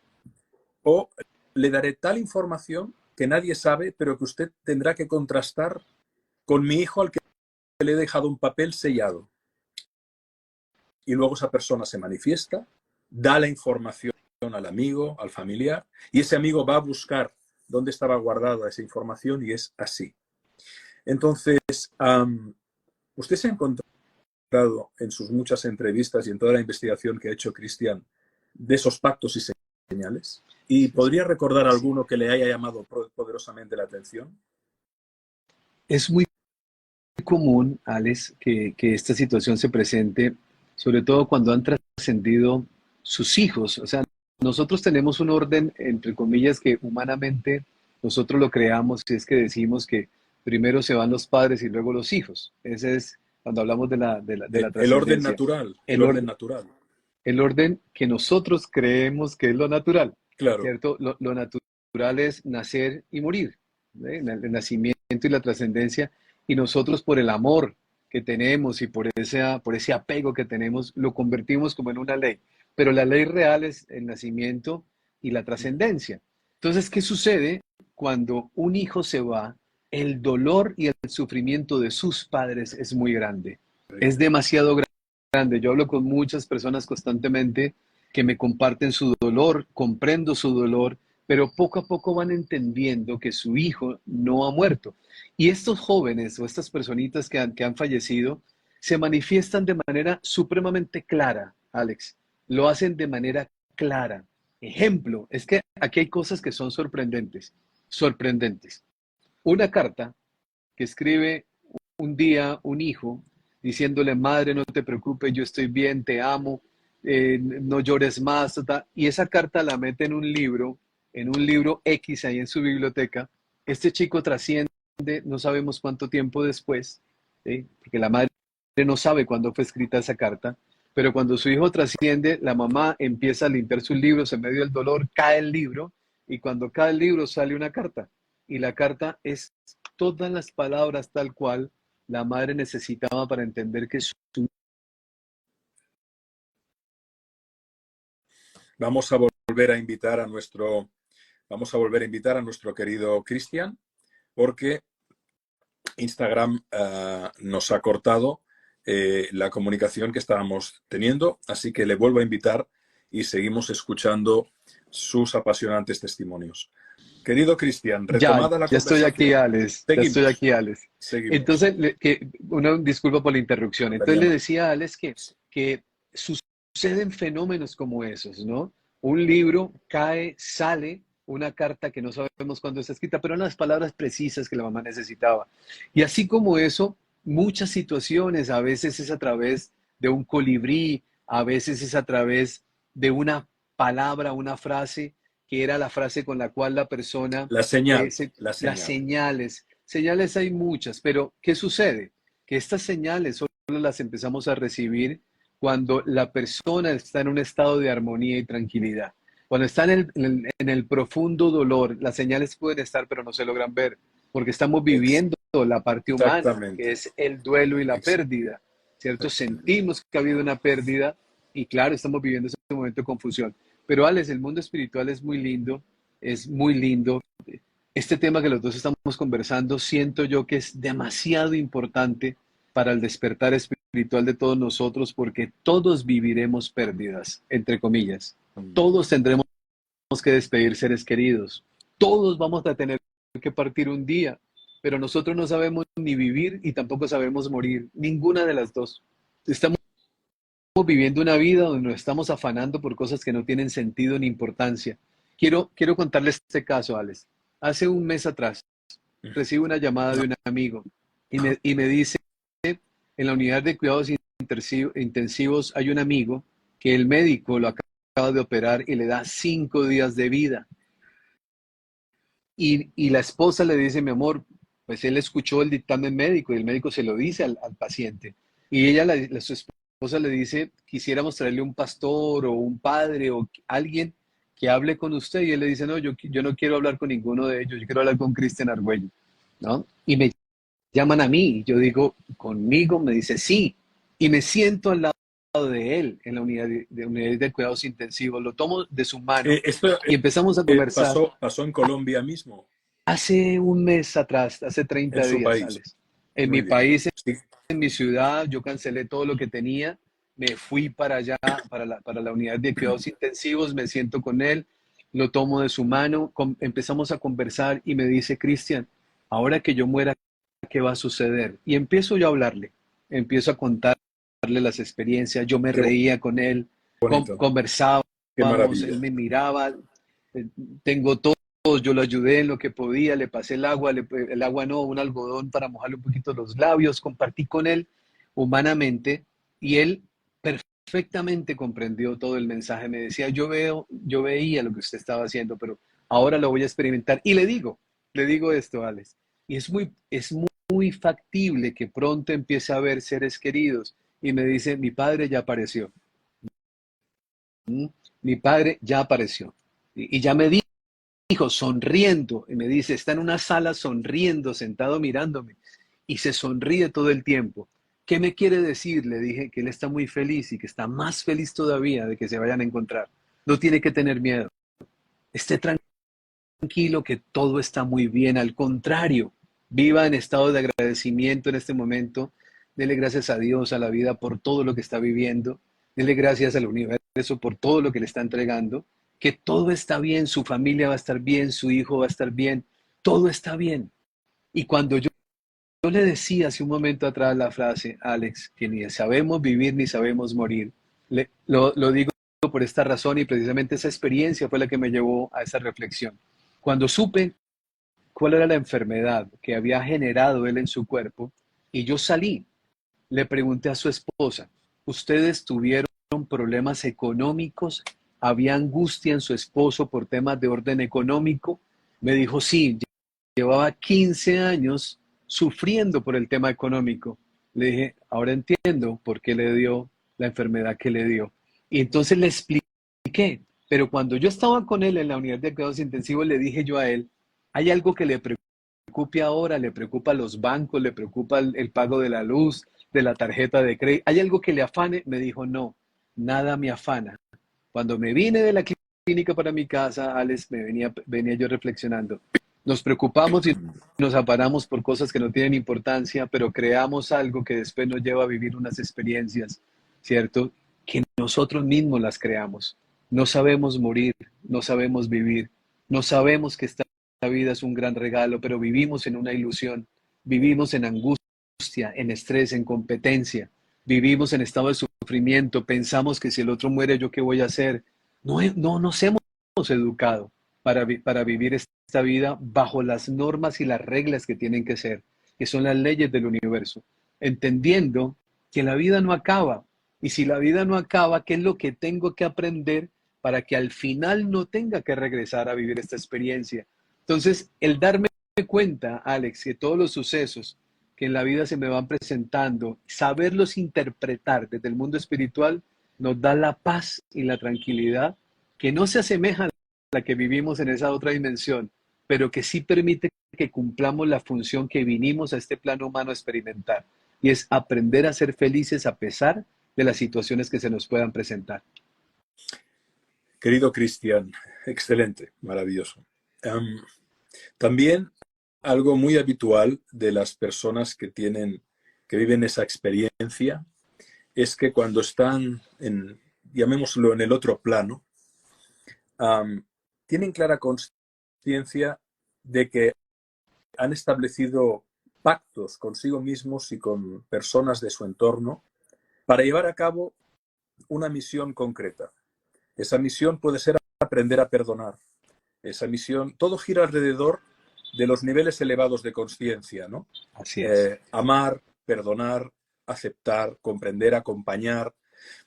o le daré tal información que nadie sabe, pero que usted tendrá que contrastar con mi hijo al que le he dejado un papel sellado. Y luego esa persona se manifiesta, da la información al amigo, al familiar, y ese amigo va a buscar dónde estaba guardada esa información y es así. Entonces, usted se ha encontrado en sus muchas entrevistas y en toda la investigación que ha hecho Cristian de esos pactos y señales? ¿Y podría recordar alguno que le haya llamado poderosamente la atención? Es muy común, Alex, que esta situación se presente, sobre todo cuando han trascendido sus hijos. O sea, nosotros tenemos un orden, entre comillas, que humanamente nosotros lo creamos, y es que decimos que primero se van los padres y luego los hijos. Ese es cuando hablamos de la El orden trascendencia. natural, el El, orden or- natural. el orden que nosotros creemos que es lo natural, Claro, ¿cierto? Lo natural es nacer y morir, ¿eh? El nacimiento y la trascendencia, y nosotros por el amor que tenemos y por ese apego que tenemos, lo convertimos como en una ley. Pero la ley real es el nacimiento y la trascendencia. Entonces, ¿qué sucede cuando un hijo se va? El dolor y el sufrimiento de sus padres es muy grande. Es demasiado grande. Yo hablo con muchas personas constantemente que me comparten su dolor, comprendo su dolor, pero poco a poco van entendiendo que su hijo no ha muerto. Y estos jóvenes o estas personitas que han fallecido se manifiestan de manera supremamente clara, Alex. Lo hacen de manera clara. Ejemplo, es que aquí hay cosas que son sorprendentes. Sorprendentes. Una carta que escribe un día un hijo diciéndole, madre, no te preocupes, yo estoy bien, te amo, no llores más, y esa carta la mete en un libro X ahí en su biblioteca. Este chico trasciende, no sabemos cuánto tiempo después, ¿sí? Porque la madre no sabe cuándo fue escrita esa carta, pero cuando su hijo trasciende, la mamá empieza a limpiar sus libros en medio del dolor, cae el libro, y cuando cae el libro sale una carta, y la carta es todas las palabras tal cual la madre necesitaba para entender que su... vamos a volver a invitar a nuestro, vamos a volver a invitar a nuestro querido Cristian, porque Instagram nos ha cortado la comunicación que estábamos teniendo, así que le vuelvo a invitar y seguimos escuchando sus apasionantes testimonios. Querido Cristian, Ya, retomada la ya estoy aquí, conversación, Alex, ya estoy seguimos, aquí, Alex. seguimos. Entonces, una disculpa por la interrupción. Entonces le Faltaría más. decía a Alex que suceden fenómenos como esos, ¿no? Un libro cae, sale una carta que no sabemos cuándo está escrita, pero eran las palabras precisas que la mamá necesitaba. Y así como eso, muchas situaciones, a veces es a través de un colibrí, a veces es a través de una palabra, una frase que era la frase con la cual la persona, La señal, la las señal. señales, señales hay muchas, pero ¿qué sucede? Que estas señales solo las empezamos a recibir cuando la persona está en un estado de armonía y tranquilidad. Cuando está en el profundo dolor, las señales pueden estar, pero no se logran ver, porque estamos viviendo la parte humana, que Exactamente, es el duelo y la pérdida, ¿cierto? exactamente. Sentimos que ha habido una pérdida y claro, estamos viviendo ese momento de confusión. Pero Alex, el mundo espiritual es muy lindo, es muy lindo. Este tema que los dos estamos conversando, siento yo que es demasiado importante para el despertar espiritual de todos nosotros, porque todos viviremos pérdidas, entre comillas. Todos tendremos que despedir seres queridos. Todos vamos a tener que partir un día, pero nosotros no sabemos ni vivir y tampoco sabemos morir. Ninguna de las dos. Estamos viviendo una vida donde nos estamos afanando por cosas que no tienen sentido ni importancia. Quiero contarles este caso, Alex. Hace un mes atrás recibo una llamada de un amigo y me dice, en la unidad de cuidados intensivos hay un amigo que el médico lo acaba de operar y le da 5 días de vida. Y la esposa le dice, mi amor, pues él escuchó el dictamen médico y el médico se lo dice al paciente. Y ella, su esposa le dice, quisiéramos traerle un pastor o un padre o alguien que hable con usted. Y él le dice, no, yo no quiero hablar con ninguno de ellos, yo quiero hablar con Cristian Argüello, ¿no? Y me llaman a mí, y yo digo, ¿conmigo? Me dice, sí. Y me siento al lado de él en la unidad de cuidados intensivos, lo tomo de su mano Esto y empezamos a conversar. pasó en Colombia mismo, Hace un mes atrás, hace en 30 su días, país. Alex. En mi Muy bien. país, Sí, en mi ciudad, yo cancelé todo lo que tenía, me fui para allá, para la unidad de cuidados intensivos, me siento con él, lo tomo de su mano, empezamos a conversar y me dice, Cristian, ahora que yo muera, ¿qué va a suceder? Y empiezo yo a hablarle, empiezo a contarle las experiencias, yo me qué reía con él, bonito. conversaba. qué él maravilla. me miraba, eh, tengo todo, yo lo ayudé en lo que podía, le pasé el agua, el agua no, un algodón para mojarle un poquito los labios, compartí con él humanamente y él perfectamente comprendió todo el mensaje. Me decía, yo veía lo que usted estaba haciendo, pero ahora lo voy a experimentar. Y le digo esto, Alex, y muy factible que pronto empiece a ver seres queridos. Y me dice, mi padre ya apareció. ¿Mm? Mi padre ya apareció. Y ya me dijo, sonriendo, y me dice, está en una sala sonriendo, sentado mirándome, y se sonríe todo el tiempo. ¿Qué me quiere decir? Le dije que él está muy feliz y que está más feliz todavía de que se vayan a encontrar. No tiene que tener miedo. Esté tranquilo que todo está muy bien. Al contrario, viva en estado de agradecimiento en este momento. Dele gracias a Dios, a la vida por todo lo que está viviendo. Dele gracias al universo por todo lo que le está entregando. Que todo está bien, su familia va a estar bien, su hijo va a estar bien. Todo está bien. Y cuando yo le decía hace un momento atrás la frase, Alex, que ni sabemos vivir ni sabemos morir, lo digo por esta razón y precisamente esa experiencia fue la que me llevó a esa reflexión. Cuando supe cuál era la enfermedad que había generado él en su cuerpo, y yo salí, le pregunté a su esposa, ¿ustedes tuvieron problemas económicos? ¿Había angustia en su esposo por temas de orden económico? Me dijo, sí, llevaba 15 años sufriendo por el tema económico. Le dije, ahora entiendo por qué le dio la enfermedad que le dio. Y entonces le expliqué, pero cuando yo estaba con él en la unidad de cuidados intensivos, le dije yo a él, hay algo que le preocupe ahora, le preocupa los bancos, le preocupa el pago de la luz, de la tarjeta de crédito, ¿hay algo que le afane? Me dijo, no, nada me afana. Cuando me vine de la clínica para mi casa, Alex, venía yo reflexionando. Nos preocupamos y nos afanamos por cosas que no tienen importancia, pero creamos algo que después nos lleva a vivir unas experiencias, ¿cierto? Que nosotros mismos las creamos. No sabemos morir, no sabemos vivir, no sabemos que esta vida es un gran regalo, pero vivimos en una ilusión, vivimos en angustia, en estrés, en competencia, vivimos en estado de sufrimiento, pensamos que si el otro muere, ¿yo qué voy a hacer? No nos hemos educado para vivir esta vida bajo las normas y las reglas que tienen que ser, que son las leyes del universo, entendiendo que la vida no acaba. Y si la vida no acaba, ¿qué es lo que tengo que aprender para que al final no tenga que regresar a vivir esta experiencia? Entonces, el darme cuenta, Alex, que todos los sucesos que en la vida se me van presentando, saberlos interpretar desde el mundo espiritual, nos da la paz y la tranquilidad que no se asemeja a la que vivimos en esa otra dimensión, pero que sí permite que cumplamos la función que vinimos a este plano humano a experimentar, y es aprender a ser felices a pesar de las situaciones que se nos puedan presentar. Querido Cristian, excelente, maravilloso. También algo muy habitual de las personas que viven esa experiencia, es que cuando están llamémoslo, en el otro plano, tienen clara conciencia de que han establecido pactos consigo mismos y con personas de su entorno para llevar a cabo una misión concreta. Esa misión puede ser aprender a perdonar. Esa misión, todo gira alrededor de los niveles elevados de conciencia, ¿no? Así es. Amar, perdonar, aceptar, comprender, acompañar.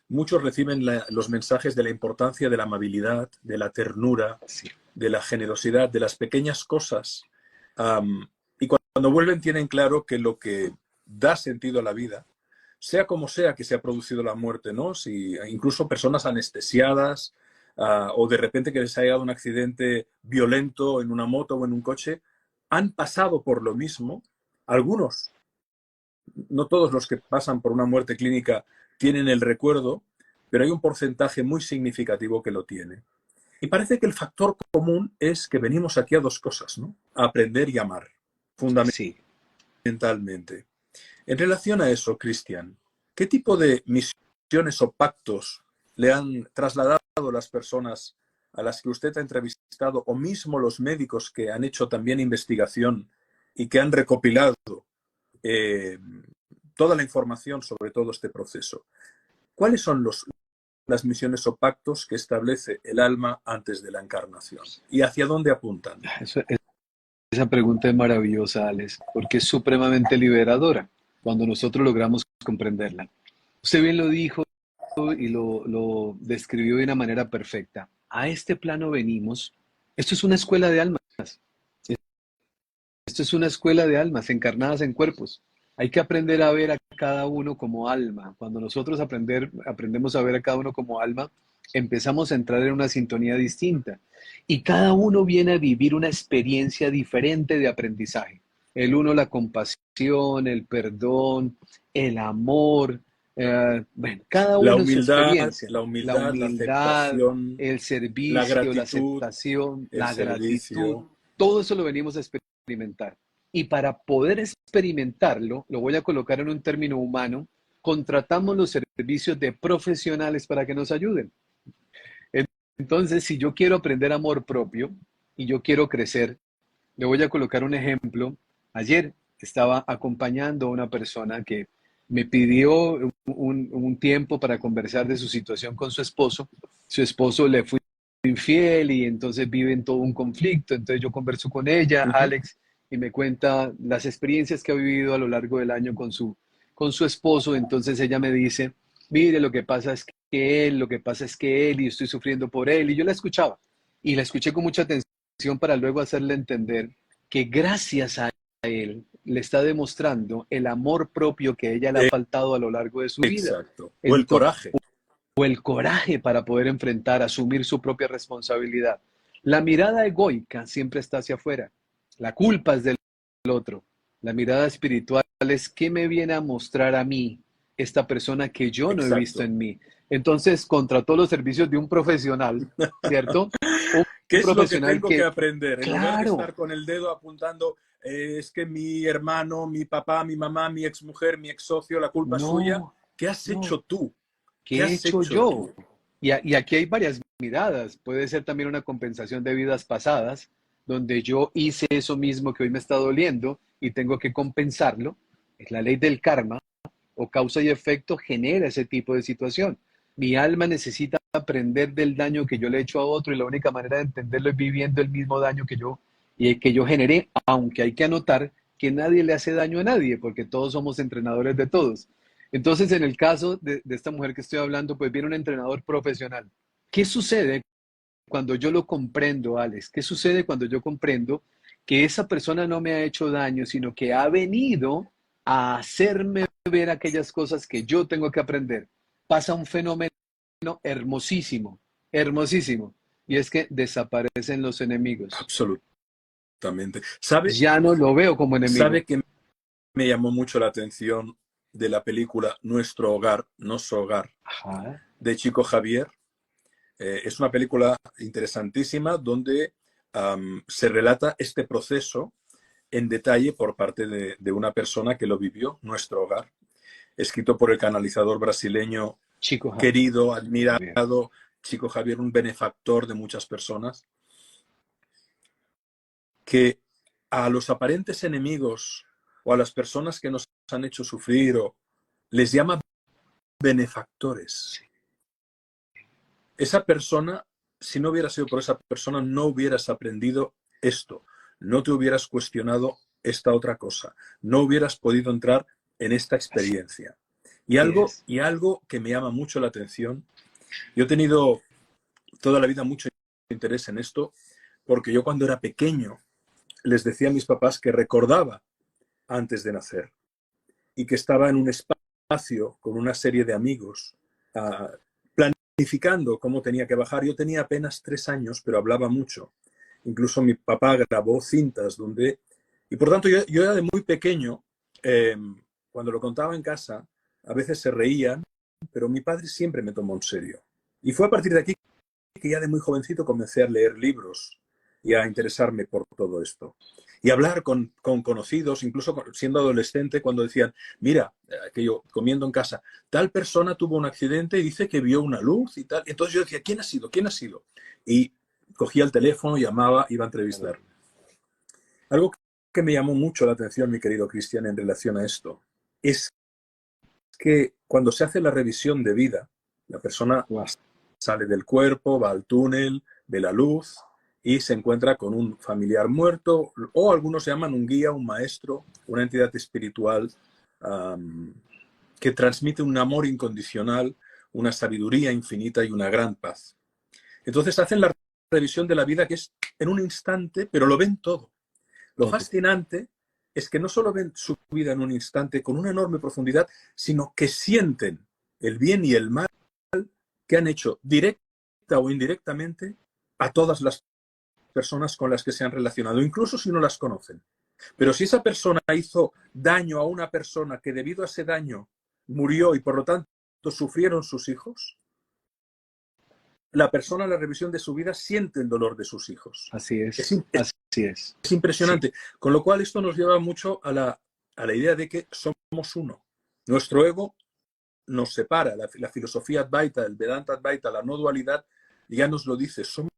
Muchos reciben los mensajes de la importancia de la amabilidad, de la ternura, Sí. de la generosidad, de las pequeñas cosas. Y cuando vuelven tienen claro que lo que da sentido a la vida, sea como sea que se ha producido la muerte, ¿no? Si, incluso personas anestesiadas, o de repente que les haya dado un accidente violento en una moto o en un coche, han pasado por lo mismo. Algunos, no todos los que pasan por una muerte clínica tienen el recuerdo, pero hay un porcentaje muy significativo que lo tiene. Y parece que el factor común es que venimos aquí a dos cosas, ¿no? A aprender y amar, Sí. fundamentalmente. En relación a eso, Cristian, ¿qué tipo de misiones o pactos le han trasladado las personas a las que usted ha entrevistado, o mismo los médicos que han hecho también investigación y que han recopilado eh, toda la información sobre todo este proceso? ¿Cuáles son las misiones o pactos que establece el alma antes de la encarnación? ¿Y hacia dónde apuntan? Eso- esa pregunta es maravillosa, Alex, porque es supremamente liberadora cuando nosotros logramos comprenderla. Usted bien lo dijo y lo describió de una manera perfecta. A este plano venimos. Esto es una escuela de almas. Esto es una escuela de almas encarnadas en cuerpos. Hay que aprender a ver a cada uno como alma. Cuando nosotros aprendemos a ver a cada uno como alma, empezamos a entrar en una sintonía distinta. Y cada uno viene a vivir una experiencia diferente de aprendizaje. El uno la compasión, el perdón, el amor. Bueno, cada uno en su experiencia. La La humildad, la humildad, aceptación, el la servicio, la gratitud, aceptación, el la gratitud. servicio. Todo eso lo venimos a experimentar. Y para poder experimentarlo, lo voy a colocar en un término humano, contratamos los servicios de profesionales para que nos ayuden. Entonces, si yo quiero aprender amor propio y yo quiero crecer, le voy a colocar un ejemplo. Ayer estaba acompañando a una persona que me pidió un tiempo para conversar de su situación con su esposo. Su esposo le fue infiel y entonces vive en todo un conflicto. Entonces yo converso con ella, Ujú. Alex, y me cuenta las experiencias que ha vivido a lo largo del año con su esposo. Entonces ella me dice, mire, lo que pasa es que él, y estoy sufriendo por él. Y yo la escuchaba, y la escuché con mucha atención para luego hacerle entender que gracias a él le está demostrando el amor propio que ella le ha Eh, faltado a lo largo de su vida. exacto. O el Entonces, coraje. o el coraje para poder enfrentar, asumir su propia responsabilidad. La mirada egoica siempre está hacia afuera. La culpa es del otro. La mirada espiritual es qué me viene a mostrar a mí esta persona que yo no he visto Exacto. en mí. Entonces, contrató los servicios de un profesional, ¿cierto? ¿Qué Un es lo que profesional tengo que que, aprender? En lugar de claro, estar con el dedo apuntando, es que mi hermano, mi papá, mi mamá, mi exmujer, mi ex socio, la culpa es suya. no, ¿Qué has no. hecho tú? ¿Qué ¿Qué he has hecho hecho yo? tú? Y aquí hay varias miradas. Puede ser también una compensación de vidas pasadas, donde yo hice eso mismo que hoy me está doliendo y tengo que compensarlo. Es la ley del karma, o causa y efecto genera ese tipo de situación. Mi alma necesita aprender del daño que yo le he hecho a otro y la única manera de entenderlo es viviendo el mismo daño que yo generé, aunque hay que anotar que nadie le hace daño a nadie, porque todos somos entrenadores de todos. Entonces, en el caso de esta mujer que estoy hablando, pues viene un entrenador profesional. ¿Qué sucede cuando yo lo comprendo, Alex? ¿Qué sucede cuando yo comprendo que esa persona no me ha hecho daño, sino que ha venido a hacerme ver aquellas cosas que yo tengo que aprender? Pasa un fenómeno hermosísimo, hermosísimo, y es que desaparecen los enemigos. Absolutamente. ¿Sabe, Ya no lo veo como enemigo. sabe que me llamó mucho la atención de la película Nuestro Hogar, Nuestro Hogar, Ajá, de Chico Javier? Es una película interesantísima donde se relata este proceso en detalle por parte de una persona que lo vivió, Nuestro Hogar, escrito por el canalizador brasileño Chico querido, Javier. admirado, Chico Javier, un benefactor de muchas personas, que a los aparentes enemigos o a las personas que nos han hecho sufrir o les llama benefactores. Esa persona, si no hubiera sido por esa persona, no hubieras aprendido esto, no te hubieras cuestionado esta otra cosa, no hubieras podido entrar en esta Así experiencia. es. Y algo que me llama mucho la atención, yo he tenido toda la vida mucho interés en esto, porque yo cuando era pequeño les decía a mis papás que recordaba antes de nacer y que estaba en un espacio con una serie de amigos, uh, planificando cómo tenía que bajar. Yo tenía apenas 3 años, pero hablaba mucho. Incluso mi papá grabó cintas donde... Y por tanto yo era de muy pequeño, cuando lo contaba en casa, a veces se reían, pero mi padre siempre me tomó en serio. Y fue a partir de aquí que ya de muy jovencito comencé a leer libros y a interesarme por todo esto. Y hablar con conocidos, incluso siendo adolescente, cuando decían, mira, que yo comiendo en casa, tal persona tuvo un accidente y dice que vio una luz y tal. Entonces yo decía, ¿quién ha sido? ¿Quién ha sido? Y cogía el teléfono, llamaba, iba a entrevistar. Algo que me llamó mucho la atención, mi querido Cristian, en relación a esto, es que cuando se hace la revisión de vida, La persona Wow. sale del cuerpo, va al túnel, ve la luz y se encuentra con un familiar muerto, o algunos llaman un guía, un maestro, una entidad espiritual que transmite un amor incondicional, una sabiduría infinita y una gran paz. Entonces hacen la revisión de la vida, que es en un instante, pero lo ven todo. Lo Todo. fascinante es que no solo ven su vida en un instante con una enorme profundidad, sino que sienten el bien y el mal que han hecho directa o indirectamente a todas las personas con las que se han relacionado, incluso si no las conocen. Pero si esa persona hizo daño a una persona que debido a ese daño murió y por lo tanto sufrieron sus hijos, la persona en la revisión de su vida siente el dolor de sus hijos. Así Es, es, así es. es impresionante. Con lo cual esto nos lleva mucho a la idea de que somos uno. Nuestro ego nos separa. La filosofía Advaita, el Vedanta Advaita, la no dualidad, ya nos lo dice, somos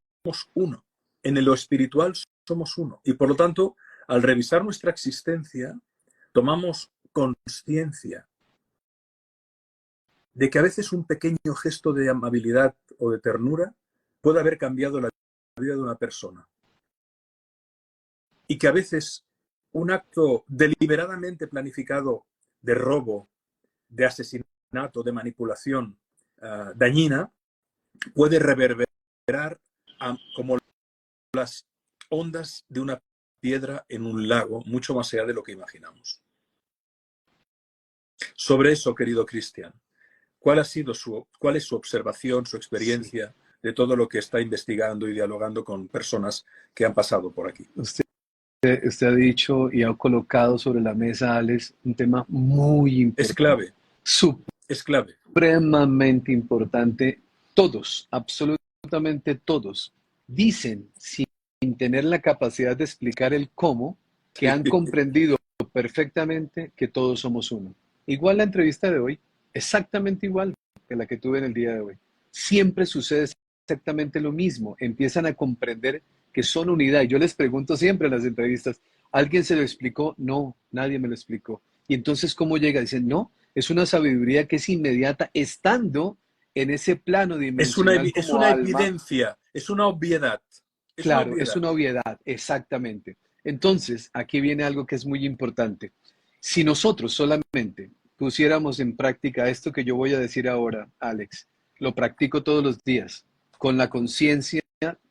uno. En lo espiritual somos uno. Y por lo tanto, al revisar nuestra existencia, tomamos conciencia de que a veces un pequeño gesto de amabilidad o de ternura puede haber cambiado la vida de una persona. Y que a veces un acto deliberadamente planificado de robo, de asesinato, de manipulación dañina, puede reverberar como las ondas de una piedra en un lago, mucho más allá de lo que imaginamos. Sobre eso, querido Cristian, ¿cuál es su observación, su Sí. experiencia de todo lo que está investigando y dialogando con personas que han pasado por aquí? Usted ha dicho y ha colocado sobre la mesa, Alex, un tema muy Es importante, clave, es clave. supremamente importante. Todos, absolutamente todos, dicen sin tener la capacidad de explicar el cómo, que han comprendido perfectamente que todos somos uno. Igual la entrevista de hoy, exactamente igual que la que tuve en el día de hoy. Siempre sucede exactamente lo mismo. Empiezan a comprender que son unidad. Y yo les pregunto siempre en las entrevistas, ¿alguien se lo explicó? No, nadie me lo explicó. Y entonces, ¿cómo llega? Dicen, no, es una sabiduría que es inmediata, estando en ese plano dimensional Es como una alma. evidencia, es una obviedad. Es una Claro, es obviedad. una obviedad, exactamente. Entonces, aquí viene algo que es muy importante. Si nosotros solamente pusiéramos en práctica esto que yo voy a decir ahora, Alex, lo practico todos los días, con la conciencia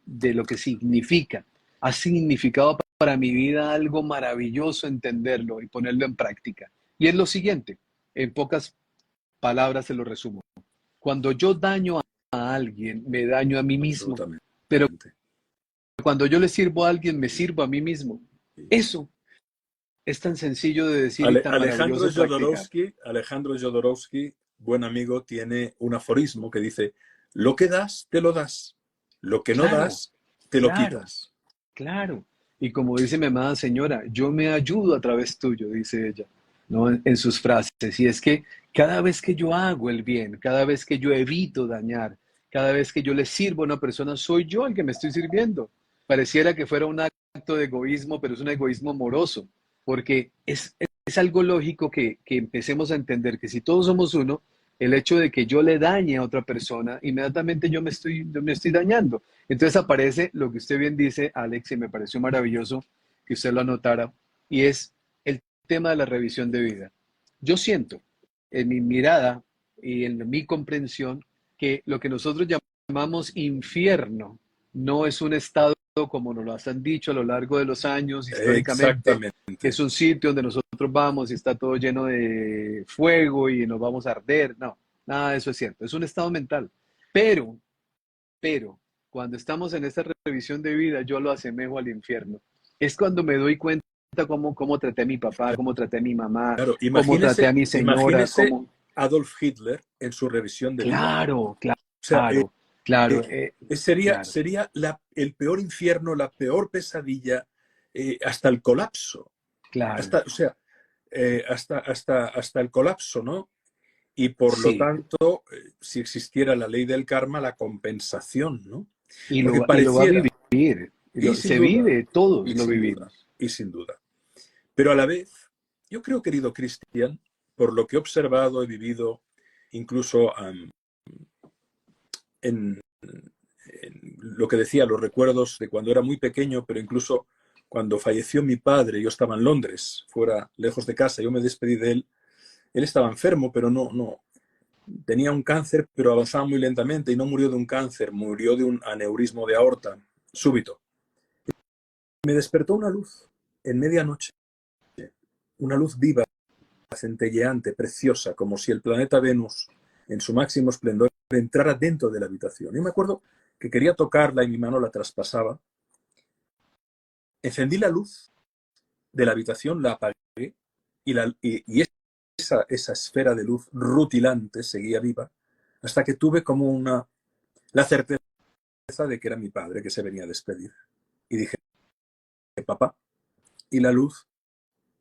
de lo que significa. Ha significado para mi vida algo maravilloso entenderlo y ponerlo en práctica. Y es lo siguiente, en pocas palabras se lo resumo. Cuando yo daño a alguien, me daño a mí mismo, Absolutamente. pero cuando yo le sirvo a alguien, me sirvo a mí mismo. Eso es tan sencillo de decir y tan maravilloso de practicar. Alejandro Jodorowsky, buen amigo, tiene un aforismo que dice, lo que das, te lo das. Lo que no Claro, das, te lo claro, quitas. claro. Y como dice mi amada señora, yo me ayudo a través tuyo, dice ella, ¿no? En sus frases. Y es que cada vez que yo hago el bien, cada vez que yo evito dañar, cada vez que yo le sirvo a una persona, soy yo el que me estoy sirviendo. Pareciera que fuera un acto de egoísmo, pero es un egoísmo amoroso, porque es algo lógico que empecemos a entender que si todos somos uno, el hecho de que yo le dañe a otra persona, inmediatamente yo me estoy dañando. Entonces aparece lo que usted bien dice, Alex, y me pareció maravilloso que usted lo anotara, y es el tema de la revisión de vida. Yo siento en mi mirada y en mi comprensión que lo que nosotros llamamos infierno no es un estado como nos lo han dicho a lo largo de los años históricamente, que es Exactamente. un sitio donde nosotros vamos y está todo lleno de fuego y nos vamos a arder. No, nada de eso es cierto. Es un estado mental. Pero, pero, cuando estamos en esta revisión de vida, yo lo asemejo al infierno. Es cuando me doy cuenta cómo traté a mi papá, cómo traté a mi mamá, Claro, cómo traté a mi señora, imagínese cómo... Adolf Hitler en su revisión de vida. Claro, O sea, claro, claro, claro, sería el peor infierno, la peor pesadilla, hasta el colapso. claro. Hasta, o sea, hasta el colapso, ¿no? Y por lo Sí, tanto, si existiera la ley del karma, la compensación, ¿no? Porque y lo va a pareciera, vivir. y sin Se duda, vive, todos y lo sin duda, vivimos. y sin duda. Pero a la vez, yo creo, querido Cristian, por lo que he observado, he vivido, incluso en lo que decía, los recuerdos de cuando era muy pequeño, pero incluso cuando falleció mi padre, yo estaba en Londres, fuera, lejos de casa, yo me despedí de él. Él estaba enfermo, pero no, tenía un cáncer, pero avanzaba muy lentamente y no murió de un cáncer, murió de un aneurismo de aorta súbito. Me despertó una luz en medianoche, una luz viva, centelleante, preciosa, como si el planeta Venus, en su máximo esplendor, entrara dentro de la habitación. Yo me acuerdo que quería tocarla y mi mano la traspasaba. Encendí la luz de la habitación, la apagué y esa esfera de luz rutilante seguía viva hasta que tuve como la certeza de que era mi padre que se venía a despedir. Y dije, papá, y la luz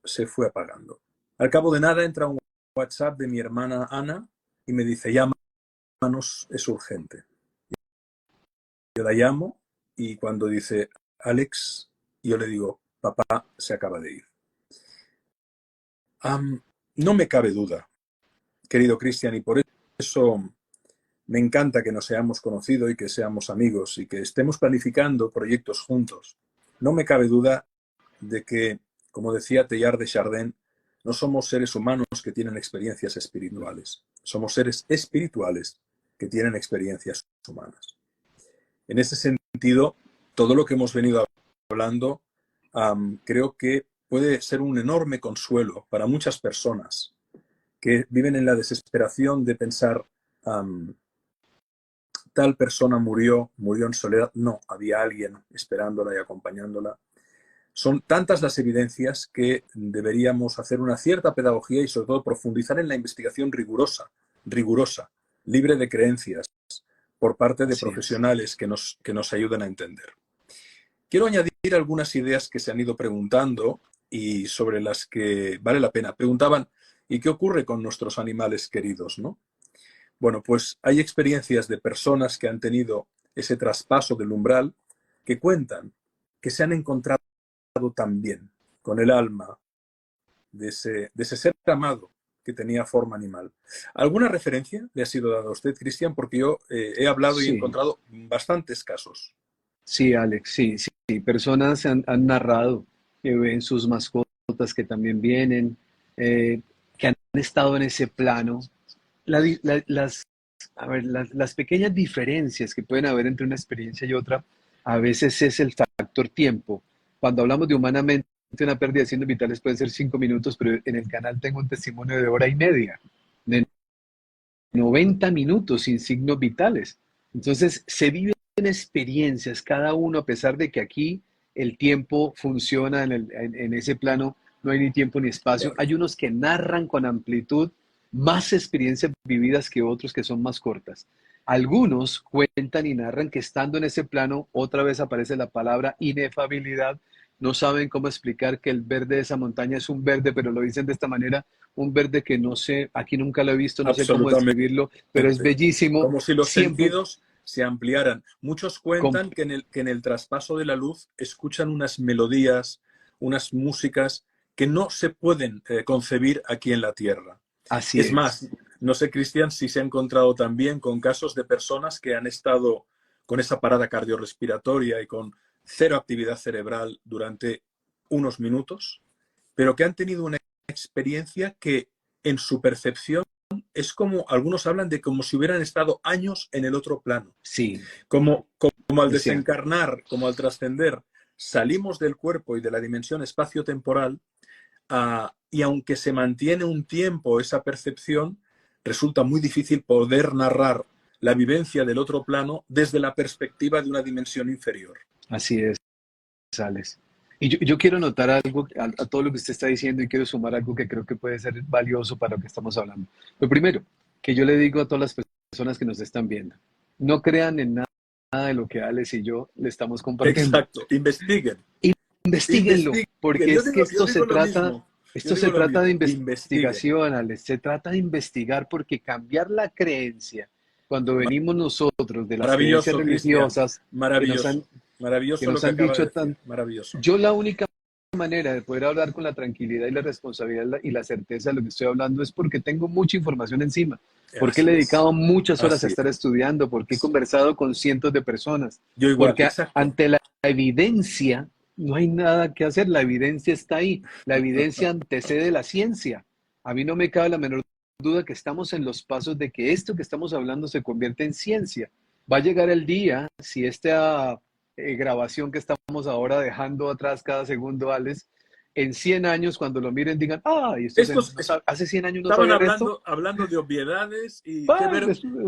se fue apagando. Al cabo de nada entra un WhatsApp de mi hermana Ana y me dice, llámanos, es urgente. Yo la llamo y cuando dice, Alex, yo le digo, papá se acaba de ir. No me cabe duda, querido Cristian, y por eso me encanta que nos hayamos conocido y que seamos amigos y que estemos planificando proyectos juntos. No me cabe duda de que, como decía Teilhard de Chardin, no somos seres humanos que tienen experiencias espirituales. Somos seres espirituales que tienen experiencias humanas. En ese sentido, todo lo que hemos venido hablando, creo que puede ser un enorme consuelo para muchas personas que viven en la desesperación de pensar tal persona murió en soledad. No, había alguien esperándola y acompañándola. Son tantas las evidencias que deberíamos hacer una cierta pedagogía y sobre todo profundizar en la investigación rigurosa, libre de creencias, por parte de profesionales que nos ayuden a entender. Quiero añadir algunas ideas que se han ido preguntando y sobre las que vale la pena. Preguntaban, ¿y qué ocurre con nuestros animales queridos, no? Bueno, pues hay experiencias de personas que han tenido ese traspaso del umbral que cuentan que se han encontrado también con el alma de ese ser amado que tenía forma animal. ¿Alguna referencia le ha sido dada a usted, Cristian? Porque yo he hablado y he encontrado bastantes casos. Sí, Alex, sí. Personas han narrado que ven sus mascotas que también vienen, que han estado en ese plano. Las pequeñas diferencias que pueden haber entre una experiencia y otra, a veces es el factor tiempo. Cuando hablamos de humanamente, una pérdida de signos vitales puede ser 5 minutos, pero en el canal tengo un testimonio de hora y media, de 90 minutos sin signos vitales. Entonces, se viven experiencias cada uno, a pesar de que aquí el tiempo funciona en ese plano, no hay ni tiempo ni espacio. Hay unos que narran con amplitud más experiencias vividas que otros que son más cortas. Algunos cuentan y narran que estando en ese plano, otra vez aparece la palabra inefabilidad. No saben cómo explicar que el verde de esa montaña es un verde, pero lo dicen de esta manera, un verde que no sé, aquí nunca lo he visto, no sé cómo describirlo, pero es bellísimo. Como si los Siempre sentidos se ampliaran. Muchos cuentan que en el traspaso de la luz escuchan unas melodías, unas músicas que no se pueden concebir aquí en la Tierra. Así Es más, no sé, Cristian, si se ha encontrado también con casos de personas que han estado con esa parada cardiorrespiratoria y con cero actividad cerebral durante unos minutos, pero que han tenido una experiencia que en su percepción es como, algunos hablan de como si hubieran estado años en el otro plano. Sí. Como al desencarnar, como al trascender, salimos del cuerpo y de la dimensión espacio-temporal, y aunque se mantiene un tiempo esa percepción, resulta muy difícil poder narrar la vivencia del otro plano desde la perspectiva de una dimensión inferior. Así es, Alex. Y yo quiero notar algo a todo lo que usted está diciendo y quiero sumar algo que creo que puede ser valioso para lo que estamos hablando. Lo primero, que yo le digo a todas las personas que nos están viendo, no crean en nada de lo que Alex y yo le estamos compartiendo. Exacto, investiguen. Investiguenlo, porque es que esto se trata de Investiguen. investigación, Alex, se trata de investigar porque cambiar la creencia, cuando venimos nosotros de las creencias religiosas, maravilloso, que nos han lo que acaba dicho de decir. Maravilloso. yo la única manera de poder hablar con la tranquilidad y la responsabilidad y la certeza de lo que estoy hablando es porque tengo mucha información encima, porque le he Así es, dedicado muchas horas a así estar es. estudiando, porque he conversado con cientos de personas, Yo igual, porque exacto. ante la evidencia no hay nada que hacer, la evidencia está ahí, la evidencia antecede la ciencia. A mí no me cabe la menor duda que estamos en los pasos de que esto que estamos hablando se convierta en ciencia. Va a llegar el día, si esta grabación que estamos ahora dejando atrás cada segundo, Alex, en 100 años, cuando lo miren, digan, ah, Estos hace 100 años no estaban sabían esto. hablando de obviedades y Ah,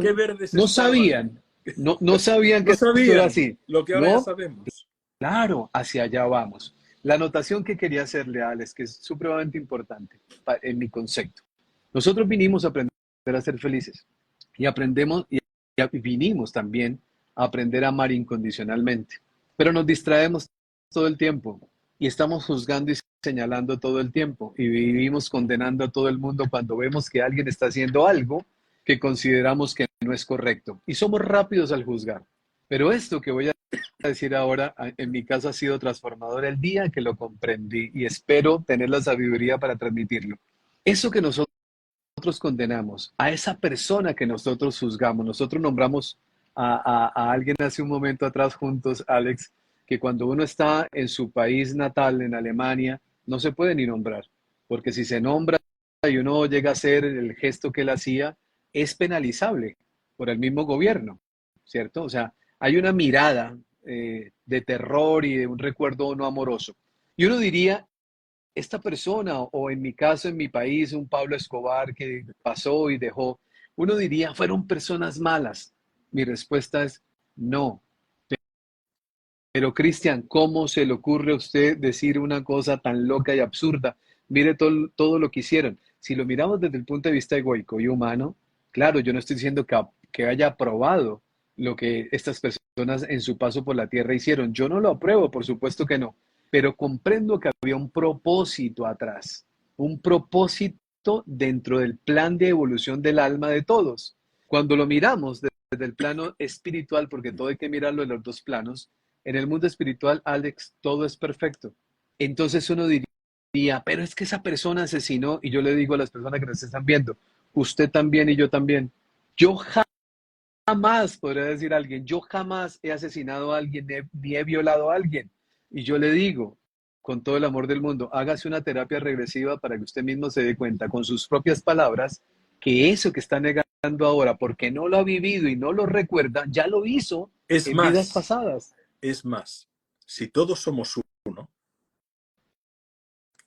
qué verdes no estaban. sabían, no sabían No que esto era sabían así. lo que ahora ya No, sabemos. claro, hacia allá vamos. La anotación que quería hacerle a Alex, que es supremamente importante en mi concepto. Nosotros vinimos a aprender a ser felices y aprendemos y vinimos también a aprender a amar incondicionalmente. Pero nos distraemos todo el tiempo y estamos juzgando y señalando todo el tiempo y vivimos condenando a todo el mundo cuando vemos que alguien está haciendo algo que consideramos que no es correcto y somos rápidos al juzgar. Pero esto que voy a decir ahora, en mi caso ha sido transformador el día que lo comprendí y espero tener la sabiduría para transmitirlo. Eso que nosotros condenamos, a esa persona que nosotros juzgamos, nosotros nombramos a alguien hace un momento atrás juntos, Alex, que cuando uno está en su país natal, en Alemania, no se puede ni nombrar, porque si se nombra y uno llega a hacer el gesto que él hacía, es penalizable por el mismo gobierno, ¿cierto? O sea, hay una mirada de terror y de un recuerdo no amoroso. Y uno diría, esta persona, o en mi caso, en mi país, un Pablo Escobar que pasó y dejó, uno diría, fueron personas malas. Mi respuesta es no. Pero Cristian, ¿cómo se le ocurre a usted decir una cosa tan loca y absurda? Mire todo lo que hicieron. Si lo miramos desde el punto de vista egoico y humano, claro, yo no estoy diciendo que haya aprobado lo que estas personas en su paso por la tierra hicieron. Yo no lo apruebo, por supuesto que no, pero comprendo que había un propósito atrás, un propósito dentro del plan de evolución del alma de todos. Cuando lo miramos desde el plano espiritual, porque todo hay que mirarlo en los dos planos, en el mundo espiritual, Alex, todo es perfecto. Entonces uno diría, pero es que esa persona asesinó, y yo le digo a las personas que nos están viendo, usted también y yo también. Yo jamás, podría decir a alguien, yo jamás he asesinado a alguien ni he violado a alguien. Y yo le digo, con todo el amor del mundo, hágase una terapia regresiva para que usted mismo se dé cuenta con sus propias palabras que eso que está negando ahora, porque no lo ha vivido y no lo recuerda, ya lo hizo Es en vidas más, pasadas. es más. Si todos somos uno,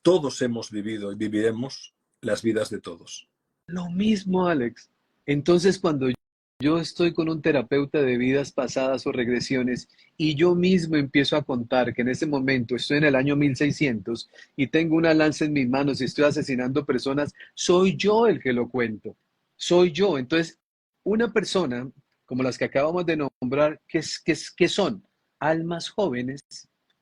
todos hemos vivido y viviremos las vidas de todos. Lo mismo, Alex. Entonces, cuando yo estoy con un terapeuta de vidas pasadas o regresiones y yo mismo empiezo a contar que en ese momento estoy en el año 1600 y tengo una lanza en mis manos y estoy asesinando personas, soy yo el que lo cuento. Soy yo. Entonces, una persona como las que acabamos de nombrar, ¿qué son? Almas jóvenes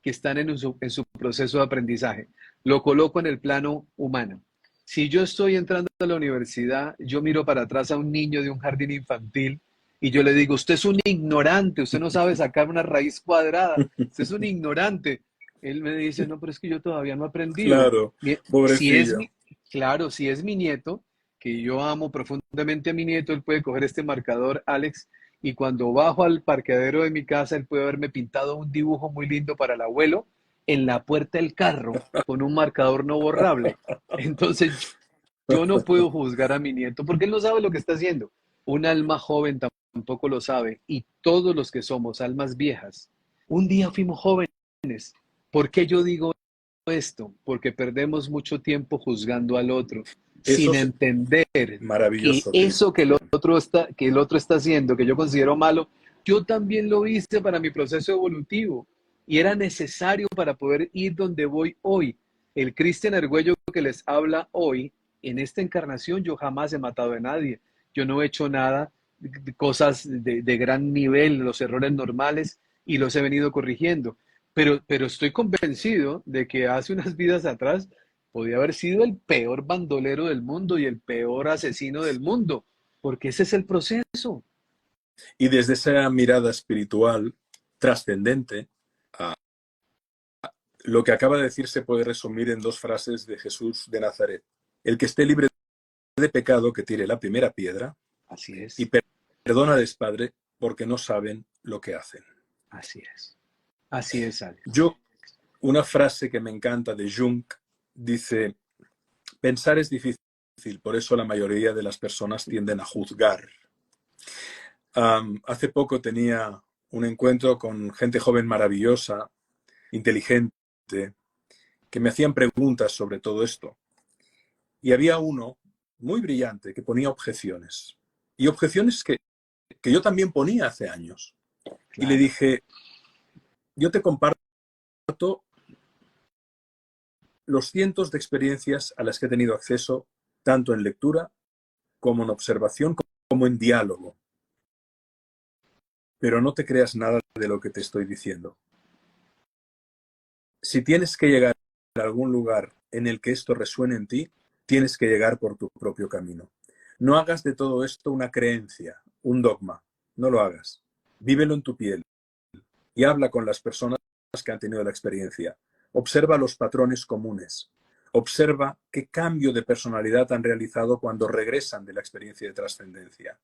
que están en su proceso de aprendizaje. Lo coloco en el plano humano. Si yo estoy entrando a la universidad, yo miro para atrás a un niño de un jardín infantil y yo le digo, usted es un ignorante, usted no sabe sacar una raíz cuadrada, usted es un ignorante. Él me dice, no, pero es que yo todavía no he aprendido. Claro, Si es pobrecillo. mi, claro, si es mi nieto, que yo amo profundamente a mi nieto, él puede coger este marcador, Alex, y cuando bajo al parqueadero de mi casa, él puede haberme pintado un dibujo muy lindo para el abuelo en la puerta del carro con un marcador no borrable. Entonces yo no puedo juzgar a mi nieto porque él no sabe lo que está haciendo. Un alma joven tampoco lo sabe y todos los que somos almas viejas, un día fuimos jóvenes. ¿Por qué yo digo esto? Porque perdemos mucho tiempo juzgando al otro Eso sin es entender que maravilloso, eso Cristian. que el otro está haciendo, que yo considero malo, yo también lo hice para mi proceso evolutivo y era necesario para poder ir donde voy hoy. El Cristian Argüello que les habla hoy, en esta encarnación yo jamás he matado a nadie. Yo no he hecho nada, cosas de gran nivel, los errores normales, y los he venido corrigiendo. Pero estoy convencido de que hace unas vidas atrás podía haber sido el peor bandolero del mundo y el peor asesino del mundo, porque ese es el proceso. Y desde esa mirada espiritual trascendente, lo que acaba de decir se puede resumir en dos frases de Jesús de Nazaret. El que esté libre de pecado, que tire la primera piedra. Así es. Y perdónales, Padre, porque no saben lo que hacen. Así es. Así es, Alex. Una frase que me encanta de Jung dice, pensar es difícil, por eso la mayoría de las personas tienden a juzgar. Hace poco tenía un encuentro con gente joven maravillosa, inteligente, que me hacían preguntas sobre todo esto. Y había uno muy brillante que ponía objeciones. Y objeciones que yo también ponía hace años. Claro. Y le dije, yo te comparto los cientos de experiencias a las que he tenido acceso, tanto en lectura como en observación, como en diálogo. Pero no te creas nada de lo que te estoy diciendo. Si tienes que llegar a algún lugar en el que esto resuene en ti, tienes que llegar por tu propio camino. No hagas de todo esto una creencia, un dogma. No lo hagas. Vívelo en tu piel y habla con las personas que han tenido la experiencia. Observa los patrones comunes. Observa qué cambio de personalidad han realizado cuando regresan de la experiencia de trascendencia.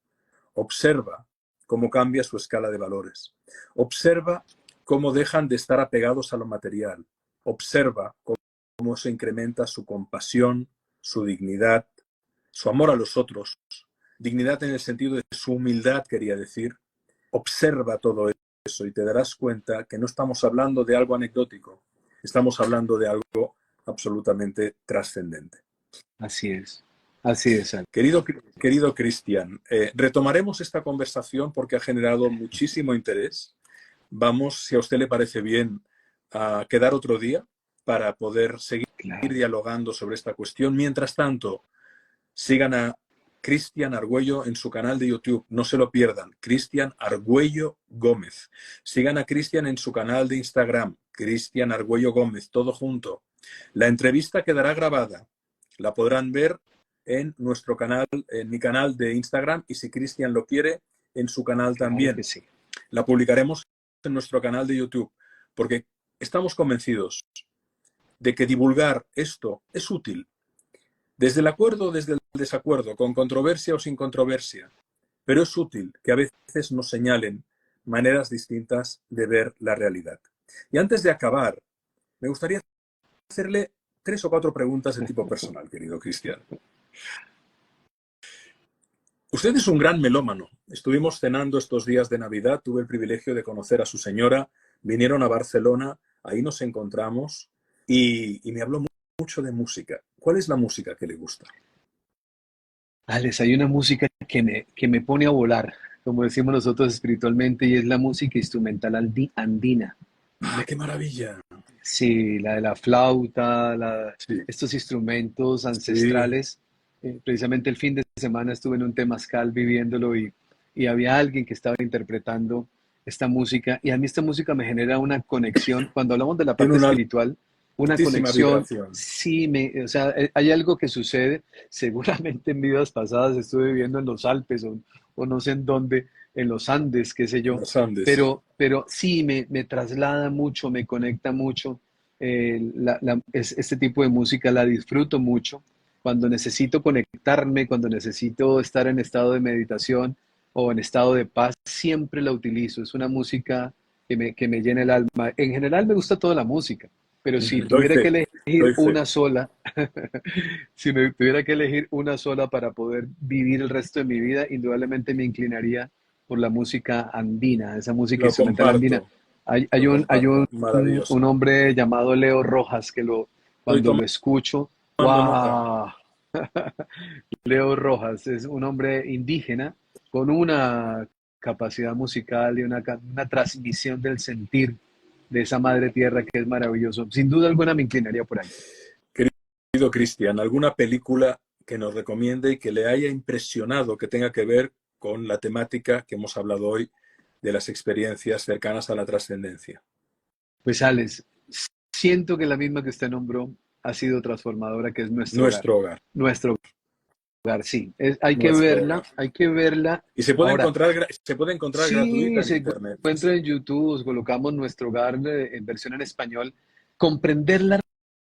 Observa cómo cambia su escala de valores. Observa cómo dejan de estar apegados a lo material. Observa cómo se incrementa su compasión, su dignidad, su amor a los otros. Dignidad en el sentido de su humildad, quería decir. Observa todo eso y te darás cuenta que no estamos hablando de algo anecdótico. Estamos hablando de algo absolutamente trascendente. Así es. Así es, Alex. Querido Cristian, retomaremos esta conversación porque ha generado muchísimo interés. Vamos, si a usted le parece bien, a quedar otro día para poder seguir dialogando sobre esta cuestión. Mientras tanto, sigan a Cristian Argüello en su canal de YouTube. No se lo pierdan. Cristian Argüello Gómez. Sigan a Cristian en su canal de Instagram. Cristian Argüello Gómez. Todo junto. La entrevista quedará grabada. La podrán ver en nuestro canal, en mi canal de Instagram, y si Cristian lo quiere, en su canal también. Claro que sí. La publicaremos en nuestro canal de YouTube, porque estamos convencidos de que divulgar esto es útil, desde el acuerdo o desde el desacuerdo, con controversia o sin controversia, pero es útil que a veces nos señalen maneras distintas de ver la realidad. Y antes de acabar, me gustaría hacerle 3 o 4 preguntas de tipo personal, querido Cristian. Usted es un gran melómano. Estuvimos cenando estos días de Navidad, tuve el privilegio de conocer a su señora, vinieron a Barcelona, ahí nos encontramos y me habló mucho de música. ¿Cuál es la música que le gusta? Alex, hay una música que me pone a volar, como decimos nosotros espiritualmente, y es la música instrumental andina. ¡Ah, qué maravilla! Sí, la de la flauta, Sí. estos instrumentos ancestrales. Sí. Precisamente el fin de semana estuve en un temazcal viviéndolo y había alguien que estaba interpretando esta música, y a mí esta música me genera una conexión. Cuando hablamos de la parte espiritual, una conexión. Vibración. Sí, o sea, hay algo que sucede, seguramente en vidas pasadas estuve viviendo en los Alpes o no sé en dónde, en los Andes, qué sé yo, Los Andes. pero sí me traslada mucho, me conecta mucho. Este tipo de música la disfruto mucho cuando necesito conectarme, cuando necesito estar en estado de meditación o en estado de paz, siempre la utilizo. Es una música que me llena el alma. En general me gusta toda la música, pero si tuviera que elegir una sola, si me tuviera que elegir una sola para poder vivir el resto de mi vida, indudablemente me inclinaría por la música andina, esa música instrumental andina. Hay un hombre llamado Leo Rojas que cuando lo escucho, ¡wow! Leo Rojas es un hombre indígena con una capacidad musical y una transmisión del sentir de esa madre tierra que es maravilloso. Sin duda alguna me inclinaría por ahí. Querido Cristian, ¿alguna película que nos recomiende y que le haya impresionado, que tenga que ver con la temática que hemos hablado hoy de las experiencias cercanas a la trascendencia? Pues Alex, siento que la misma que usted nombró ha sido transformadora, que es nuestro hogar. Nuestro hogar, sí. Hay que verla. Y se puede encontrar gratuita en se internet. encuentra en YouTube, colocamos Nuestro Hogar en versión en español. Comprenderla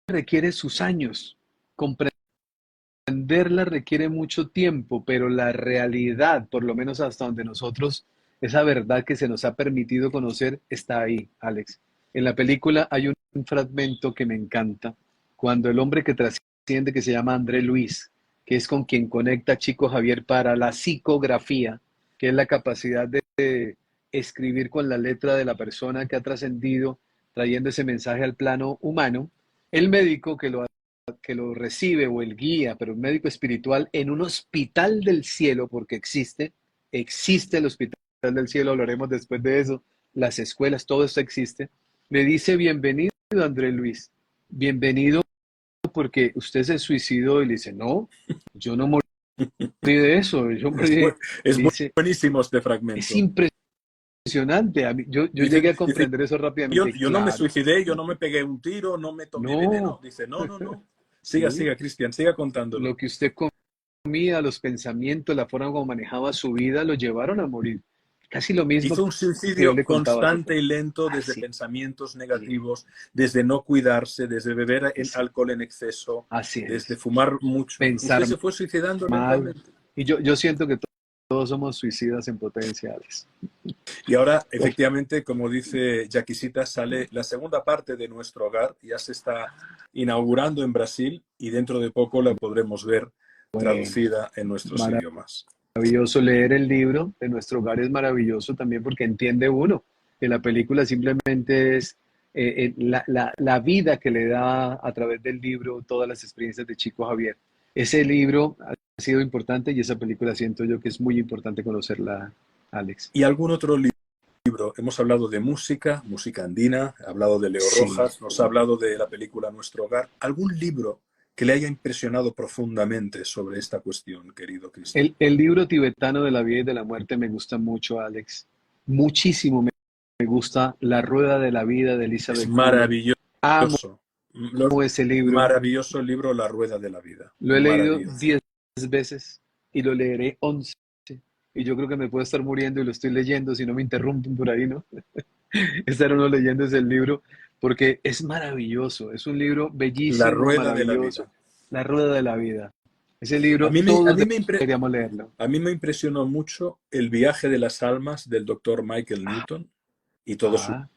requiere sus años, comprenderla requiere mucho tiempo, pero la realidad, por lo menos hasta donde nosotros, esa verdad que se nos ha permitido conocer, está ahí, Alex. En la película hay un fragmento que me encanta, cuando el hombre que trasciende, que se llama André Luis, que es con quien conecta Chico Javier para la psicografía, que es la capacidad de escribir con la letra de la persona que ha trascendido, trayendo ese mensaje al plano humano. El médico que lo recibe o el guía, pero un médico espiritual en un hospital del cielo, porque existe el hospital del cielo, hablaremos después de eso, las escuelas, todo esto existe, le dice bienvenido André Luis, bienvenido porque usted se suicidó y le dice, no, yo no morí de eso, yo Es, morí, es dice, buenísimo este es fragmento. impresionante, yo Dice, llegué a dice, comprender eso yo, rápidamente, yo no me claro, suicidé, yo no me pegué un tiro, no me tomé veneno. no, Dice, no, no, no. Siga, sí, siga, Cristian, siga lo contándolo. que usted comía, los pensamientos, la forma como manejaba su vida, lo llevaron a morir. Casi lo mismo Hizo un que yo suicidio le contaba hace constante poco. y lento desde Así, pensamientos negativos, desde no cuidarse, desde beber es, alcohol en exceso, así desde es. fumar mucho. Usted Pensar se fue suicidando mal. lentamente. Y yo siento que todos somos suicidas en potencia, Alex. Y ahora, efectivamente, como dice Jaquisita, sale la segunda parte de Nuestro Hogar, ya se está inaugurando en Brasil y dentro de poco la podremos ver Bueno, traducida en nuestros idiomas. maravilloso leer el libro de Nuestro Hogar es maravilloso también porque entiende uno que la película simplemente es la vida que le da a través del libro todas las experiencias de Chico Javier. Ese libro ha sido importante y esa película siento yo que es muy importante conocerla, Alex. ¿Y algún otro libro? Hemos hablado de música, música andina, ha hablado de Leo Sí, Rojas, nos ha hablado de la película Nuestro Hogar. ¿Algún libro que le haya impresionado profundamente sobre esta cuestión, querido Cristian? el libro tibetano de la vida y de la muerte me gusta mucho, Alex. Muchísimo me gusta La Rueda de la Vida de Es Elizabeth Kubler. maravilloso. Amo ese libro. Maravilloso el libro La Rueda de la Vida. Lo he leído Maravilloso. 10 veces y lo leeré 11. Y yo creo que me puedo estar muriendo y lo estoy leyendo si no me interrumpen por ahí, ¿no? Estar uno leyendo ese libro porque es maravilloso. Es un libro La bellísimo, Rueda de la Vida. maravilloso. La Rueda de la Vida. Ese A libro mí me, a todos mí me, deberíamos leerlo. a mí me impresionó mucho El viaje de las almas del doctor Michael Newton y todos sus Ah,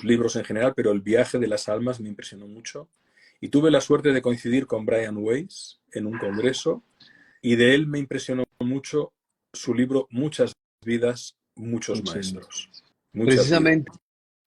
libros en general, pero El viaje de las almas me impresionó mucho. Y tuve la suerte de coincidir con Brian Weiss en un congreso y de él me impresionó mucho su libro Muchas vidas, muchos muchas más. maestros. Muchas vidas.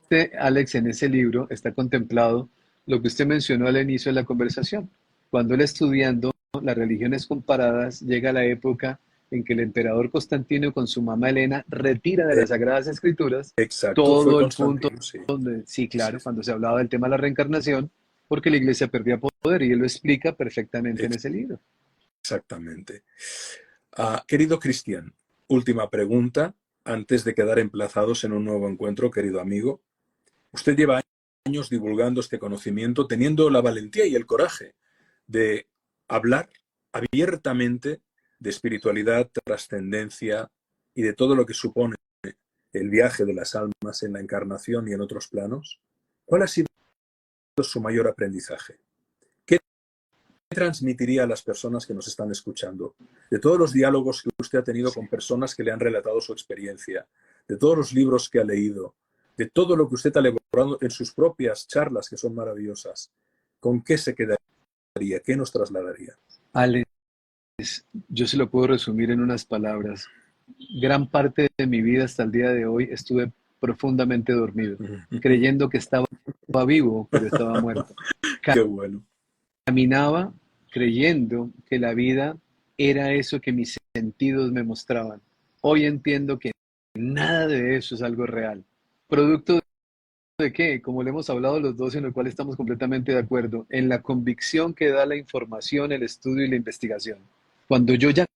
Precisamente, Alex, en ese libro está contemplado lo que usted mencionó al inicio de la conversación. Cuando él estudiando las religiones comparadas, llega la época en que el emperador Constantino con su mamá Helena retira de Eh, las Sagradas Escrituras exacto, fue todo el punto Constantino, sí. donde, sí, Sí, claro, sí. cuando se hablaba del tema de la reencarnación, porque la iglesia perdía poder y él lo explica perfectamente en ese libro. Exactamente. Querido Cristian, última pregunta antes de quedar emplazados en un nuevo encuentro, querido amigo. Usted lleva años divulgando este conocimiento, teniendo la valentía y el coraje de hablar abiertamente de espiritualidad, trascendencia y de todo lo que supone el viaje de las almas en la encarnación y en otros planos. ¿Cuál ha sido su mayor aprendizaje? ¿Qué transmitiría a las personas que nos están escuchando? De todos los diálogos que usted ha tenido Sí. con personas que le han relatado su experiencia, de todos los libros que ha leído, de todo lo que usted ha elaborado en sus propias charlas, que son maravillosas, ¿con qué se quedaría? ¿Qué nos trasladaría? Alex, yo se lo puedo resumir en unas palabras. Gran parte de mi vida hasta el día de hoy estuve profundamente dormido, creyendo que estaba vivo, pero estaba muerto. Qué bueno. Caminaba creyendo que la vida era eso que mis sentidos me mostraban. Hoy entiendo que nada de eso es algo real. Producto de qué, como le hemos hablado los dos, en el cual estamos completamente de acuerdo, en la convicción que da la información, el estudio y la investigación. Cuando yo ya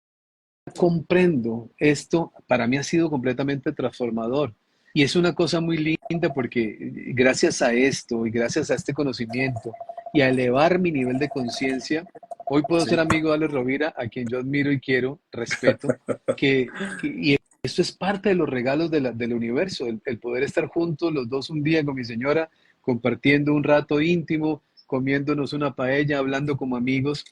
comprendo esto, para mí ha sido completamente transformador. Y es una cosa muy linda porque gracias a esto y gracias a este conocimiento y a elevar mi nivel de conciencia, hoy puedo Sí, ser amigo de Alex Rovira, a quien yo admiro y quiero, respeto, y esto es parte de los regalos del universo, el poder estar juntos los dos un día con mi señora, compartiendo un rato íntimo, comiéndonos una paella, hablando como amigos,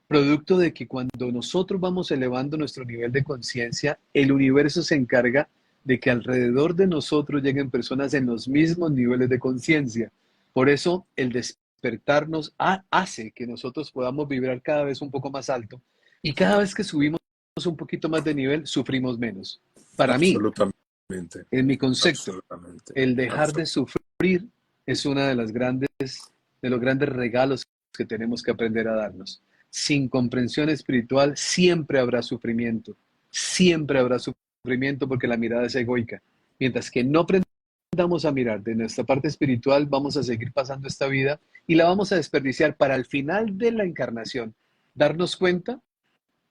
producto de que cuando nosotros vamos elevando nuestro nivel de conciencia, el universo se encarga de que alrededor de nosotros lleguen personas en los mismos niveles de conciencia. Por eso el despertarnos hace que nosotros podamos vibrar cada vez un poco más alto y cada vez que subimos un poquito más de nivel, sufrimos menos. Para mí, Absolutamente. en mi concepto, Absolutamente. el dejar de sufrir es una de las de los grandes regalos que tenemos que aprender a darnos. Sin comprensión espiritual siempre habrá sufrimiento. Siempre habrá sufrimiento porque la mirada es egoica. Mientras que no aprendamos a mirar de nuestra parte espiritual, vamos a seguir pasando esta vida y la vamos a desperdiciar para al final de la encarnación darnos cuenta,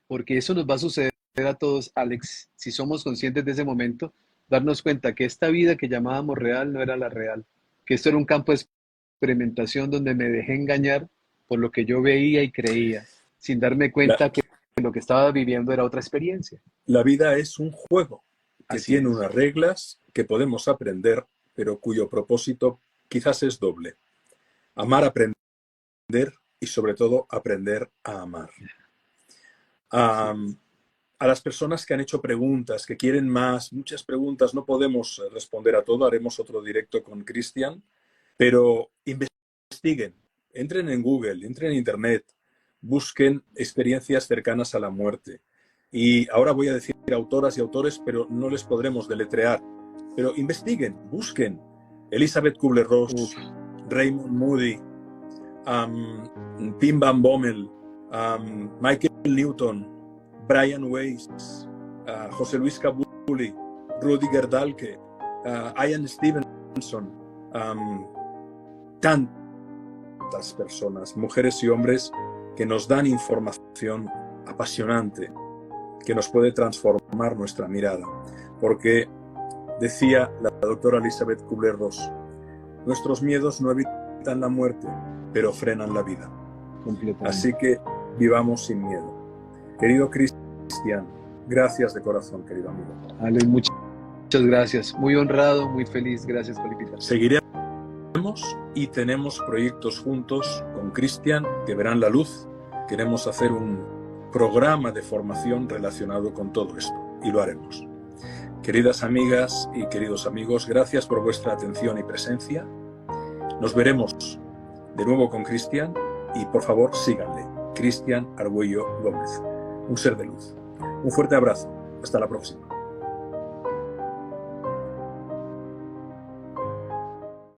porque eso nos va a suceder a todos, Alex, si somos conscientes de ese momento, darnos cuenta que esta vida que llamábamos real no era la real, que esto era un campo de experimentación donde me dejé engañar por lo que yo veía y creía, sin darme La, cuenta que lo que estaba viviendo era otra experiencia. la vida es un juego que Así tiene es. unas reglas que podemos aprender, pero cuyo propósito quizás es doble. Amar, aprender y sobre todo aprender a amar. A las personas que han hecho preguntas, que quieren más, muchas preguntas, no podemos responder a todo, haremos otro directo con Cristian, pero investiguen, entren en Google, entren en Internet, busquen experiencias cercanas a la muerte. Y ahora voy a decir autoras y autores, pero no les podremos deletrear. Pero investiguen, busquen. Elizabeth Kubler-Ross, Raymond Moody, Pim Van Bommel, Michael Newton, Brian Weiss, José Luis Cabuli, Rudiger Dahlke, Ian Stevenson, tantas personas, mujeres y hombres, que nos dan información apasionante, que nos puede transformar nuestra mirada. Porque decía la doctora Elizabeth Kubler-Ross, nuestros miedos no evitan la muerte, pero frenan la vida. Así que vivamos sin miedo. Querido Cristian, gracias de corazón, querido amigo. Ale, muchas gracias. Muy honrado, muy feliz. Gracias por la invitación. Seguiremos y tenemos proyectos juntos con Cristian que verán la luz. Queremos hacer un programa de formación relacionado con todo esto y lo haremos. Queridas amigas y queridos amigos, gracias por vuestra atención y presencia. Nos veremos de nuevo con Cristian y por favor síganle. Cristian Argüello Gómez, un ser de luz. Un fuerte abrazo. Hasta la próxima.